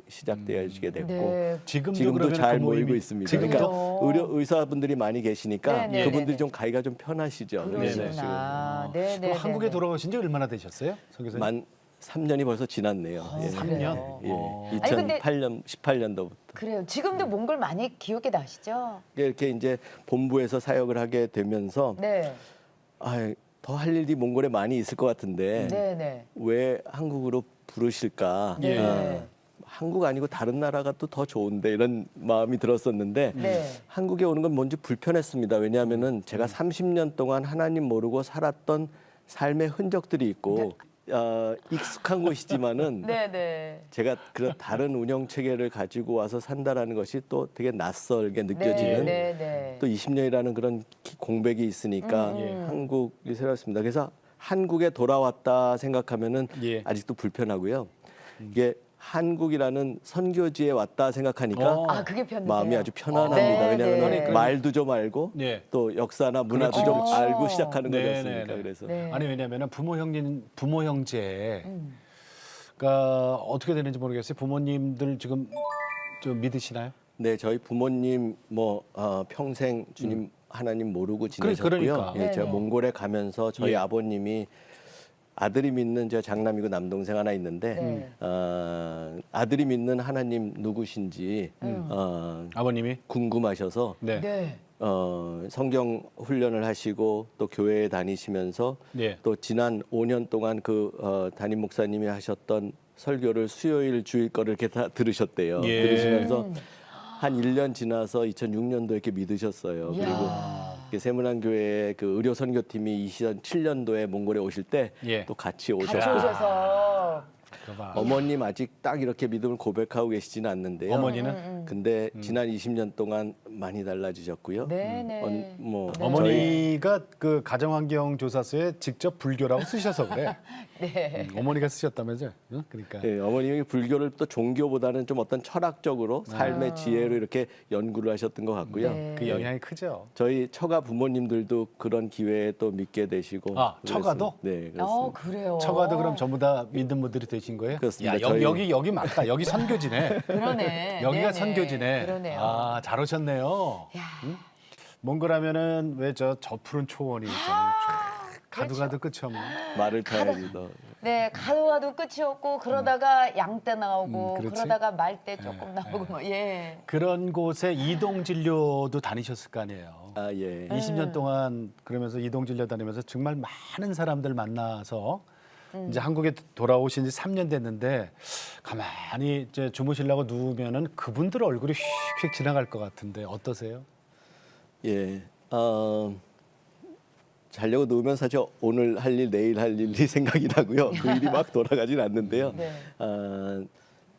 시작되어지게 됐고 네. 지금도 그러면 잘 그 모이고 모임이- 있습니다. 지금도? 그러니까 의사분들이 많이 계시니까 네네. 그분들이 네네. 좀 가기가 좀 편하시죠. 그러시구나. 네, 네. 그럼 한국에 돌아오신 지 얼마나 되셨어요? 선교사님? 만 3년이 벌써 지났네요. 예. 3년? 예. 아니, 근데- 18년도부터 그래요. 지금도 몽골 많이 기억에 나시죠? 이렇게 이제 본부에서 사역을 하게 되면서 네. 더 할 일이 몽골에 많이 있을 것 같은데 네, 네. 왜 한국으로 부르실까? 네. 한국 아니고 다른 나라가 또 더 좋은데 이런 마음이 들었었는데 네. 한국에 오는 건 뭔지 불편했습니다. 왜냐하면은 제가 30년 동안 하나님 모르고 살았던 삶의 흔적들이 있고 익숙한 곳이지만은 네, 네. 제가 그런 다른 운영 체계를 가지고 와서 산다라는 것이 또 되게 낯설게 느껴지는 네, 네. 또 20년이라는 그런 공백이 있으니까 한국이 새롭습니다. 그래서 한국에 돌아왔다 생각하면은 예. 아직도 불편하고요. 이게 한국이라는 선교지에 왔다 생각하니까 그게 편해요. 마음이 아주 편안합니다. 네, 왜냐하면 네. 말도 좀 알고 네. 또 역사나 문화도 그렇지, 좀 그렇지. 알고 시작하는 네, 거였으니까 네, 네. 그래서 네. 아니 왜냐면은 부모 형제 그러니까 어떻게 되는지 모르겠어요. 부모님들 지금 좀 믿으시나요? 네, 저희 부모님 평생 주님 하나님 모르고 지내셨고요. 그러니까. 예, 제가 네네. 몽골에 가면서 저희 예. 아버님이 아들이 믿는 제 장남이고 남동생 하나 있는데 네. 아들이 믿는 하나님 누구신지 아버님이? 궁금하셔서 네. 네. 성경 훈련을 하시고 또 교회에 다니시면서 네. 또 지난 5년 동안 그 담임 목사님이 하셨던 설교를 수요일 주일 거를 이렇게 다 들으셨대요. 예. 들으시면서 한 1년 지나서 2006년도에 이렇게 믿으셨어요. 이야. 그리고 이렇게 세문안교회 그 의료 선교팀이 2007년도에 몽골에 오실 때 또 예. 같이 같이 오셨고 오셔서 그거 봐. 어머님 아직 딱 이렇게 믿음을 고백하고 계시지는 않는데요. 어머니는? 근데 지난 20년 동안 많이 달라지셨고요. 네, 네. 저희 어머니가 그 가정환경 조사서에 직접 불교라고 쓰셔서 그래. 네. 어머니가 쓰셨다면서요? 응? 그러니까. 예, 어머님이 불교를 또 종교보다는 좀 어떤 철학적으로 삶의 지혜로 이렇게 연구를 하셨던 것 같고요. 네. 그 영향이 크죠. 저희 처가 부모님들도 그런 기회에 또 믿게 되시고. 처가도? 네, 그렇습니다. 그래요. 처가도 그럼 전부 다 믿는 분들이 되신 거예요? 그렇습니다. 야, 여기 맞다. 여기 선교지네. 그러네. 여기가 네네. 선교지네. 그러네요. 아, 잘 오셨네요. 야. 몽골하면은 왜 저 풀은 초원이 있잖아요. 가도 가도 끝이 없네. 말을 타야지 너. 네, 가도 끝이 없고 그러다가 양떼 나오고 그렇지. 그러다가 말떼 조금 나오고 뭐 예. 그런 곳에 이동 진료도 다니셨을 거 아니에요. 아 예. 20년 동안 그러면서 이동 진료 다니면서 정말 많은 사람들 만나서 이제 한국에 돌아오신 지 3년 됐는데 가만히 이제 주무시려고 누우면은 그분들 얼굴이 휙휙 지나갈 것 같은데 어떠세요? 예. 자려고 누우면 사실 오늘 할 일, 내일 할 일이 생각이 나고요. 그 일이 막 돌아가진 않는데요. 네.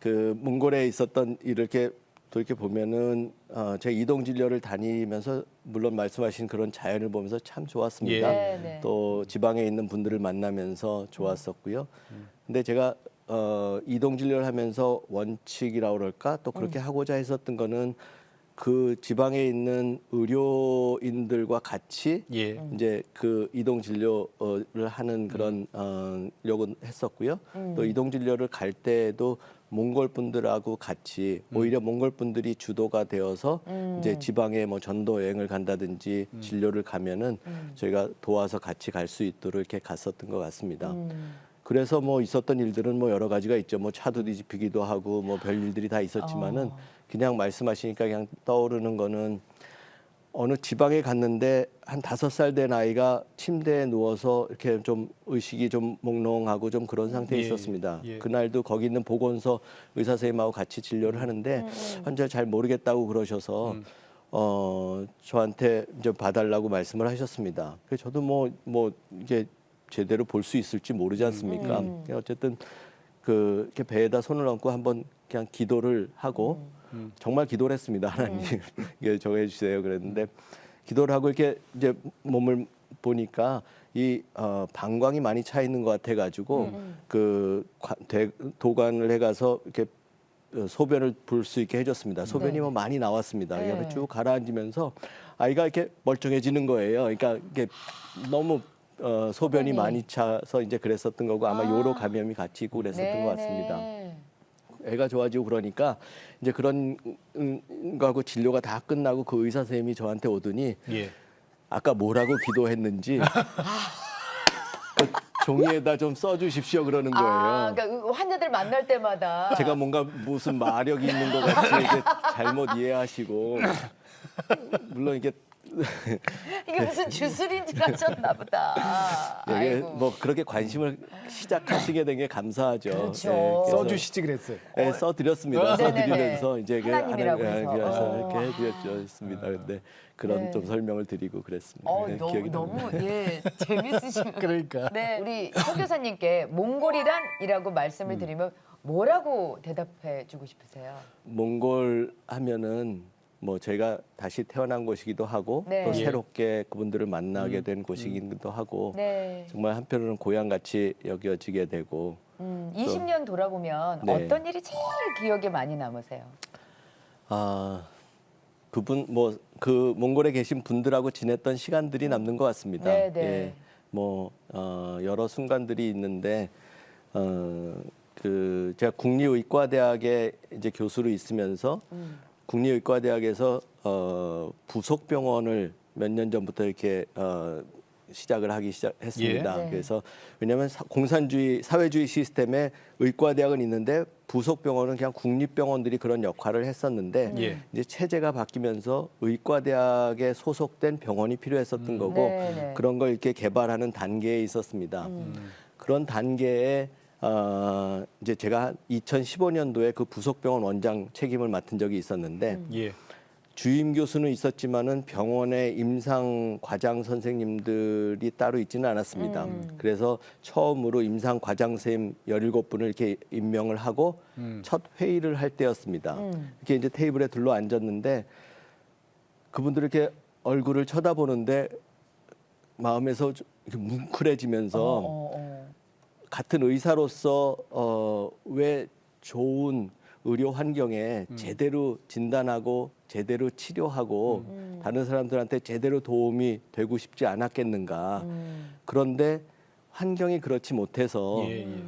그 몽골에 있었던 이렇게 또 이렇게 보면은 제가 이동 진료를 다니면서 물론 말씀하신 그런 자연을 보면서 참 좋았습니다. 네, 네. 또 지방에 있는 분들을 만나면서 좋았었고요. 근데 제가 이동 진료를 하면서 원칙이라고 그럴까 또 그렇게 하고자 했었던 거는 그 지방에 있는 의료인들과 같이 예. 이제 그 이동 진료를 하는 그런 력은 했었고요. 또 이동 진료를 갈 때에도 몽골 분들하고 같이 오히려 몽골 분들이 주도가 되어서 이제 지방에 뭐 전도 여행을 간다든지 진료를 가면은 저희가 도와서 같이 갈 수 있도록 이렇게 갔었던 것 같습니다. 그래서 뭐 있었던 일들은 뭐 여러 가지가 있죠. 뭐 차도 뒤집히기도 하고 뭐 별 일들이 다 있었지만은 그냥 말씀하시니까 그냥 떠오르는 거는 어느 지방에 갔는데 한 5살 된 아이가 침대에 누워서 이렇게 좀 의식이 좀 몽롱하고 좀 그런 상태에 예, 있었습니다. 예. 그날도 거기 있는 보건소 의사 선생님하고 같이 진료를 하는데 환자 잘 모르겠다고 그러셔서 저한테 이제 봐달라고 말씀을 하셨습니다. 그래서 저도 뭐 이게 제대로 볼 수 있을지 모르지 않습니까? 어쨌든 그 이렇게 배에다 손을 얹고 한번 그냥 기도를 하고 정말 기도를 했습니다. 하나님 이게 정해 주세요. 그랬는데 기도를 하고 이렇게 이제 몸을 보니까 이 방광이 많이 차 있는 것 같아 가지고 그 도관을 해가서 이렇게 소변을 볼 수 있게 해줬습니다. 소변이 뭐 많이 나왔습니다. 네. 그래서 쭉 가라앉으면서 아이가 이렇게 멀쩡해지는 거예요. 그러니까 이게 너무 소변이 많이 차서 이제 그랬었던 거고 아마 요로 감염이 같이 있고 그랬었던 것 같습니다. 애가 좋아지고 그러니까 이제 그런 거하고 진료가 다 끝나고 그 의사 선생님이 저한테 오더니 예. 아까 뭐라고 기도했는지 그 종이에다 좀 써주십시오 그러는 거예요. 그러니까 환자들 만날 때마다 제가 뭔가 무슨 마력이 있는 것 같이 이렇게 잘못 이해하시고 물론 이게 이게 무슨 주술인 줄 아셨나 보다. 이게 아이고. 뭐 그렇게 관심을 시작하시게 된 게 감사하죠. 그렇죠. 그래서 써주시지 그랬어요. 네, 써드렸습니다. 네네네. 써드리면서 이제 하나님이라고 해서. 그래서 이렇게 해드렸습니다. 근데 그런 네. 좀 설명을 드리고 그랬습니다. 네, 기억이 너무 납니다. 재밌으신 그러니까. 네, 우리 선교사님께 몽골이란이라고 말씀을 드리면 뭐라고 대답해 주고 싶으세요? 몽골 하면은 뭐 제가 다시 태어난 곳이기도 하고 네. 또 예. 새롭게 그분들을 만나게 된 곳이기도 하고 네. 정말 한편으로는 고향같이 여겨지게 되고 20년 돌아보면 네. 어떤 일이 제일 기억에 많이 남으세요? 그분 뭐 그 몽골에 계신 분들하고 지냈던 시간들이 남는 것 같습니다. 네, 네. 예, 뭐 여러 순간들이 있는데 그 제가 국립의과대학에 이제 교수로 있으면서 국립의과대학에서 부속 병원을 몇 년 전부터 이렇게 시작을 하기 시작했습니다. 예. 네. 그래서 왜냐하면 공산주의 사회주의 시스템에 의과대학은 있는데 부속 병원은 그냥 국립병원들이 그런 역할을 했었는데 예. 이제 체제가 바뀌면서 의과대학에 소속된 병원이 필요했었던 거고 네, 네. 그런 걸 이렇게 개발하는 단계에 있었습니다. 그런 단계에 이제 제가 2015년도에 그 부속병원 원장 책임을 맡은 적이 있었는데 예. 주임 교수는 있었지만은 병원에 임상 과장 선생님들이 따로 있지는 않았습니다. 그래서 처음으로 임상 과장 선생님 17분을 이렇게 임명을 하고 첫 회의를 할 때였습니다. 이렇게 이제 테이블에 둘러 앉았는데 그분들 이렇게 얼굴을 쳐다보는데 마음에서 좀 이렇게 뭉클해지면서 같은 의사로서 왜 좋은 의료 환경에 제대로 진단하고 제대로 치료하고 다른 사람들한테 제대로 도움이 되고 싶지 않았겠는가. 그런데 환경이 그렇지 못해서 예, 예.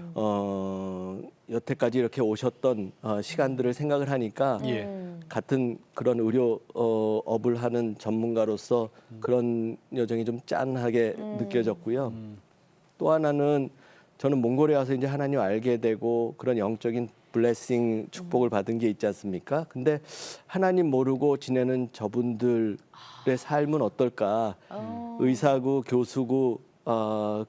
여태까지 이렇게 오셨던 시간들을 생각을 하니까 예. 같은 그런 의료업을 하는 전문가로서 그런 여정이 좀 짠하게 느껴졌고요. 또 하나는 저는 몽골에 와서 이제 하나님 알게 되고 그런 영적인 블레싱 축복을 받은 게 있지 않습니까? 근데 하나님 모르고 지내는 저분들의 삶은 어떨까? 의사고 교수고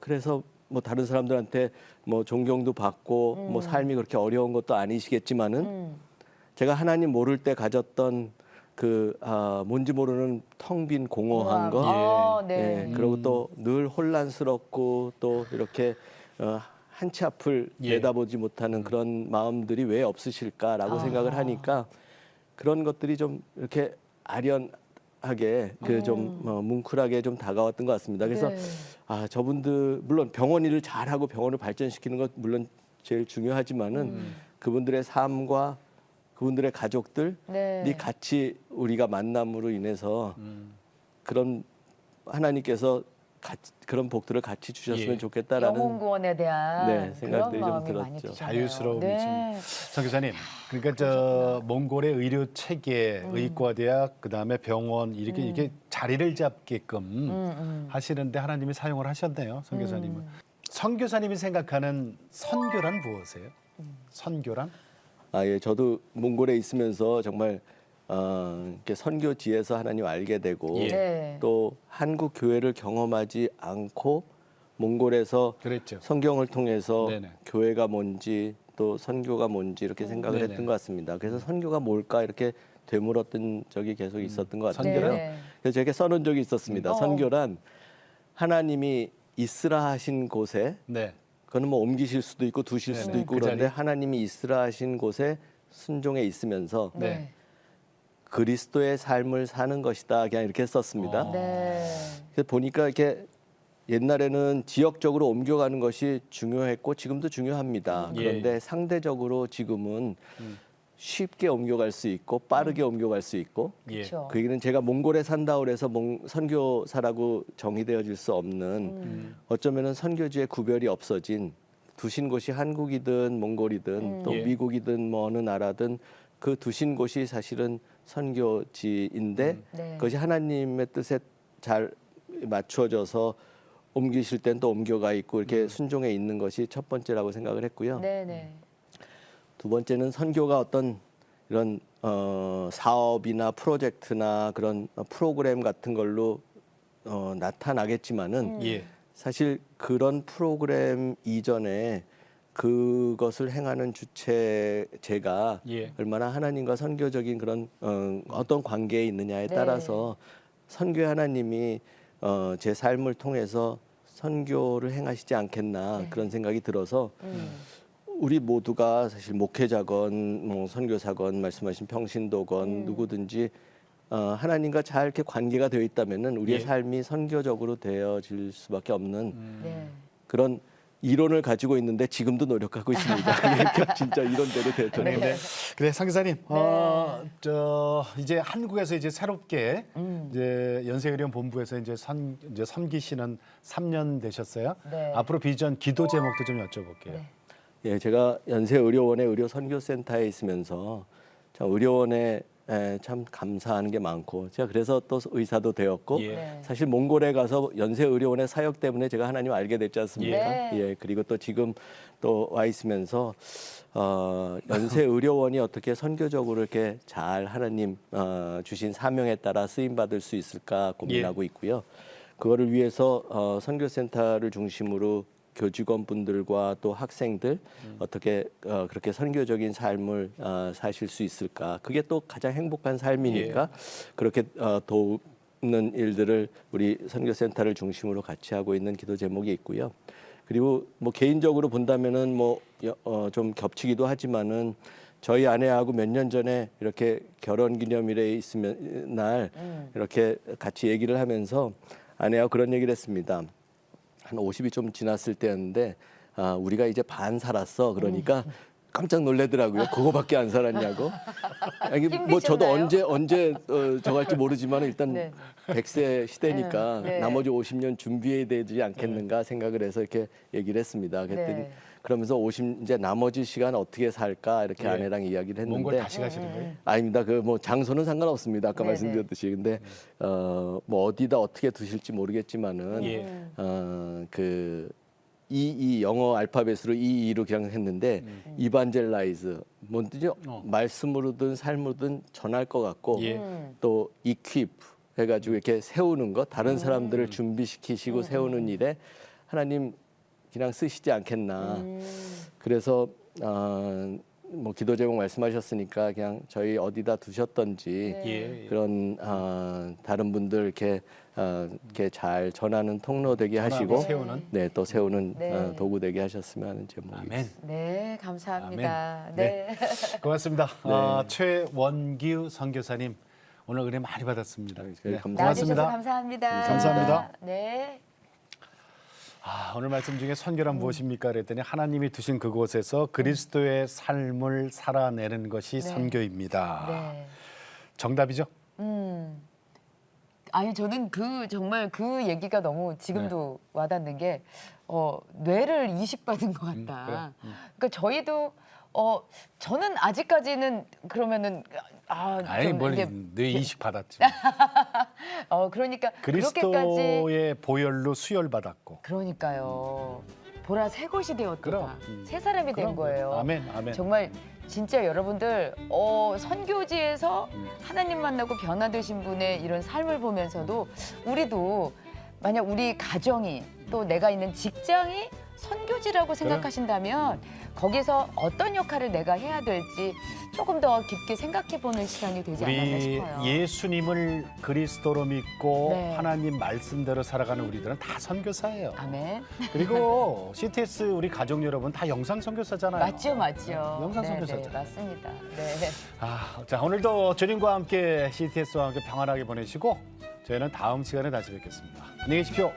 그래서 뭐 다른 사람들한테 뭐 존경도 받고 뭐 삶이 그렇게 어려운 것도 아니시겠지만은 제가 하나님 모를 때 가졌던 그 뭔지 모르는 텅 빈 공허한 거, 네. 예, 그리고 또 늘 혼란스럽고 또 이렇게 한치 앞을 예. 내다보지 못하는 그런 마음들이 왜 없으실까라고 생각을 하니까 그런 것들이 좀 이렇게 아련하게 그 좀 뭉클하게 좀 다가왔던 것 같습니다. 그래서 네. 아 저분들 물론 병원 일을 잘하고 병원을 발전시키는 것 물론 제일 중요하지만은 그분들의 삶과 그분들의 가족들이 네. 같이 우리가 만남으로 인해서 그런 하나님께서 그런 복들을 같이 주셨으면 예. 좋겠다라는 영혼 구원에 대한 네, 그런 생각들이 좀 마음이 많이 들었죠. 드셨네요. 자유스러움이 네. 선교사님, 그러니까 저 몽골의 의료 체계, 의과대학, 그다음에 병원 이게 자리를 잡게끔 하시는데 하나님이 사용을 하셨네요, 선교사님은. 선교사님이 생각하는 선교란 무엇이에요? 선교란? 아, 예, 저도 몽골에 있으면서 정말 이렇게 선교지에서 하나님 알게 되고 예. 네. 또 한국 교회를 경험하지 않고 몽골에서 그랬죠. 성경을 통해서 네네. 교회가 뭔지 또 선교가 뭔지 이렇게 생각을 네네. 했던 것 같습니다. 그래서 선교가 뭘까 이렇게 되물었던 적이 계속 있었던 것 같은데요. 선교요? 네. 그래서 제가 써놓은 적이 있었습니다. 선교란 하나님이 있으라 하신 곳에 네. 그거는 뭐 옮기실 수도 있고 두실 수도 네네. 있고 그 그런데 자리? 하나님이 있으라 하신 곳에 순종해 있으면서 네. 그리스도의 삶을 사는 것이다. 그냥 이렇게 썼습니다. 네. 그래서 보니까 이렇게 옛날에는 지역적으로 옮겨가는 것이 중요했고 지금도 중요합니다. 예. 그런데 상대적으로 지금은 쉽게 옮겨갈 수 있고 빠르게 옮겨갈 수 있고 예. 그렇죠. 그 얘기는 제가 몽골에 산다 그래서 선교사라고 정의되어질 수 없는 어쩌면은 선교지의 구별이 없어진 두신 곳이 한국이든 몽골이든 또 예. 미국이든 뭐 어느 나라든 그 두신 곳이 사실은 선교지인데 네. 그것이 하나님의 뜻에 잘 맞춰져서 옮기실 땐 또 옮겨가 있고 이렇게 순종해 있는 것이 첫 번째라고 생각을 했고요. 네네. 두 번째는 선교가 어떤 이런 사업이나 프로젝트나 그런 프로그램 같은 걸로 나타나겠지만은 예. 사실 그런 프로그램 이전에 그것을 행하는 주체가 예. 얼마나 하나님과 선교적인 그런 어떤 관계에 있느냐에 네. 따라서 선교의 하나님이 제 삶을 통해서 선교를 행하시지 않겠나 그런 생각이 들어서 우리 모두가 사실 목회자건 뭐 선교사건 말씀하신 평신도건 누구든지 하나님과 잘 이렇게 관계가 되어 있다면은 우리의 예. 삶이 선교적으로 되어질 수밖에 없는 네. 그런 이론을 가지고 있는데 지금도 노력하고 있습니다. 그러니까 진짜 이론대로 되더라고요. 네. 그래 상기사님, 저 이제 한국에서 이제 새롭게 이제 연세의료본부에서 이제 섬기시는 3년 되셨어요. 네. 앞으로 비전 기도 제목도 좀 여쭤볼게요. 네. 예, 제가 연세의료원의 의료선교센터에 있으면서 참 의료원에 참 감사하는 게 많고 제가 그래서 또 의사도 되었고 예. 네. 사실 몽골에 가서 연세의료원의 사역 때문에 제가 하나님 알게 됐지 않습니까? 네. 예, 그리고 또 지금 또 와 있으면서 연세의료원이 어떻게 선교적으로 이렇게 잘 하나님 주신 사명에 따라 쓰임 받을 수 있을까 고민하고 있고요. 그거를 위해서 선교센터를 중심으로 교직원분들과 또 학생들 어떻게 그렇게 선교적인 삶을 사실 수 있을까? 그게 또 가장 행복한 삶이니까 그렇게 도우는 일들을 우리 선교센터를 중심으로 같이 하고 있는 기도 제목이 있고요. 그리고 뭐 개인적으로 본다면은 뭐 좀 겹치기도 하지만은 저희 아내하고 몇 년 전에 이렇게 결혼기념일에 있으면 날 이렇게 같이 얘기를 하면서 아내하고 그런 얘기를 했습니다. 한 50이 좀 지났을 때였는데 우리가 이제 반 살았어. 그러니까 깜짝 놀래더라고요. 그거밖에 안 살았냐고. 아니, 뭐 저도 언제 저갈지 모르지만 일단 네. 100세 시대니까 네. 나머지 50년 준비해야 되지 않겠는가 생각을 해서 이렇게 얘기를 했습니다. 그랬더니 네. 그러면서 이제 나머지 시간 어떻게 살까 이렇게 아내랑 이야기를 몽골 했는데 다시 가시는 거예요? 아닙니다. 그 뭐 장소는 상관없습니다. 아까 네네. 말씀드렸듯이. 근데 뭐 어디다 어떻게 두실지 모르겠지만은 그 이 영어 알파벳으로 이로 그냥 했는데 이반젤라이즈 뭔지요? 말씀으로든 삶으로든 전할 것 같고 또 이퀴프 해가지고 이렇게 세우는 것 다른 사람들을 준비시키시고 세우는 일에 하나님 그냥 쓰시지 않겠나. 그래서 뭐 기도 제목 말씀하셨으니까 그냥 저희 어디다 두셨던지 예. 그런 다른 분들 이렇게 잘 전하는 통로 되게 하시고 세우는. 네, 또 세우는 네. 도구 되게 하셨으면 하는 제목이 아멘. 네, 감사합니다. 아멘. 네. 고맙습니다. 네. 최원규 선교사님 오늘 은혜 많이 받았습니다. 네, 감사합니다. 나와주셔서 감사합니다. 감사합니다. 네. 오늘 말씀 중에 선교란 무엇입니까? 그랬더니 하나님이 두신 그곳에서 그리스도의 삶을 살아내는 것이 선교입니다. 네. 정답이죠? 아니 저는 정말 그 얘기가 너무 지금도 와닿는 게 뇌를 이식받은 것 같다. 그러니까 저희도 저는 아직까지는 그러면은 아니 좀 뭘 이제 뇌 이식 받았지. 그러니까 그렇게까지 그리스도의 보혈로 수혈 받았고. 그러니까요. 보라 새 것이 되었다. 그럼. 새 사람이 된 그럼. 거예요. 아멘, 아멘. 정말 진짜 여러분들 선교지에서 하나님 만나고 변화되신 분의 이런 삶을 보면서도 우리도 만약 우리 가정이 또 내가 있는 직장이 선교지라고 생각하신다면 거기서 어떤 역할을 내가 해야 될지 조금 더 깊게 생각해보는 시간이 되지 않았나 우리 싶어요. 예수님을 그리스도로 믿고 네. 하나님 말씀대로 살아가는 우리들은 다 선교사예요. 아멘. 그리고 CTS 우리 가족 여러분 다 영상 선교사잖아요. 맞죠. 영상 네, 선교사죠. 맞습니다. 네. 자 오늘도 주님과 함께 CTS와 함께 평안하게 보내시고 저희는 다음 시간에 다시 뵙겠습니다. 안녕히 계십시오.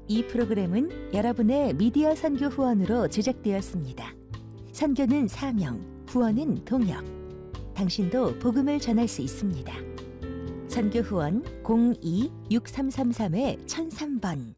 이 프로그램은 여러분의 미디어 선교 후원으로 제작되었습니다. 선교는 사명, 후원은 동역. 당신도 복음을 전할 수 있습니다. 선교 후원 02-6333-1003번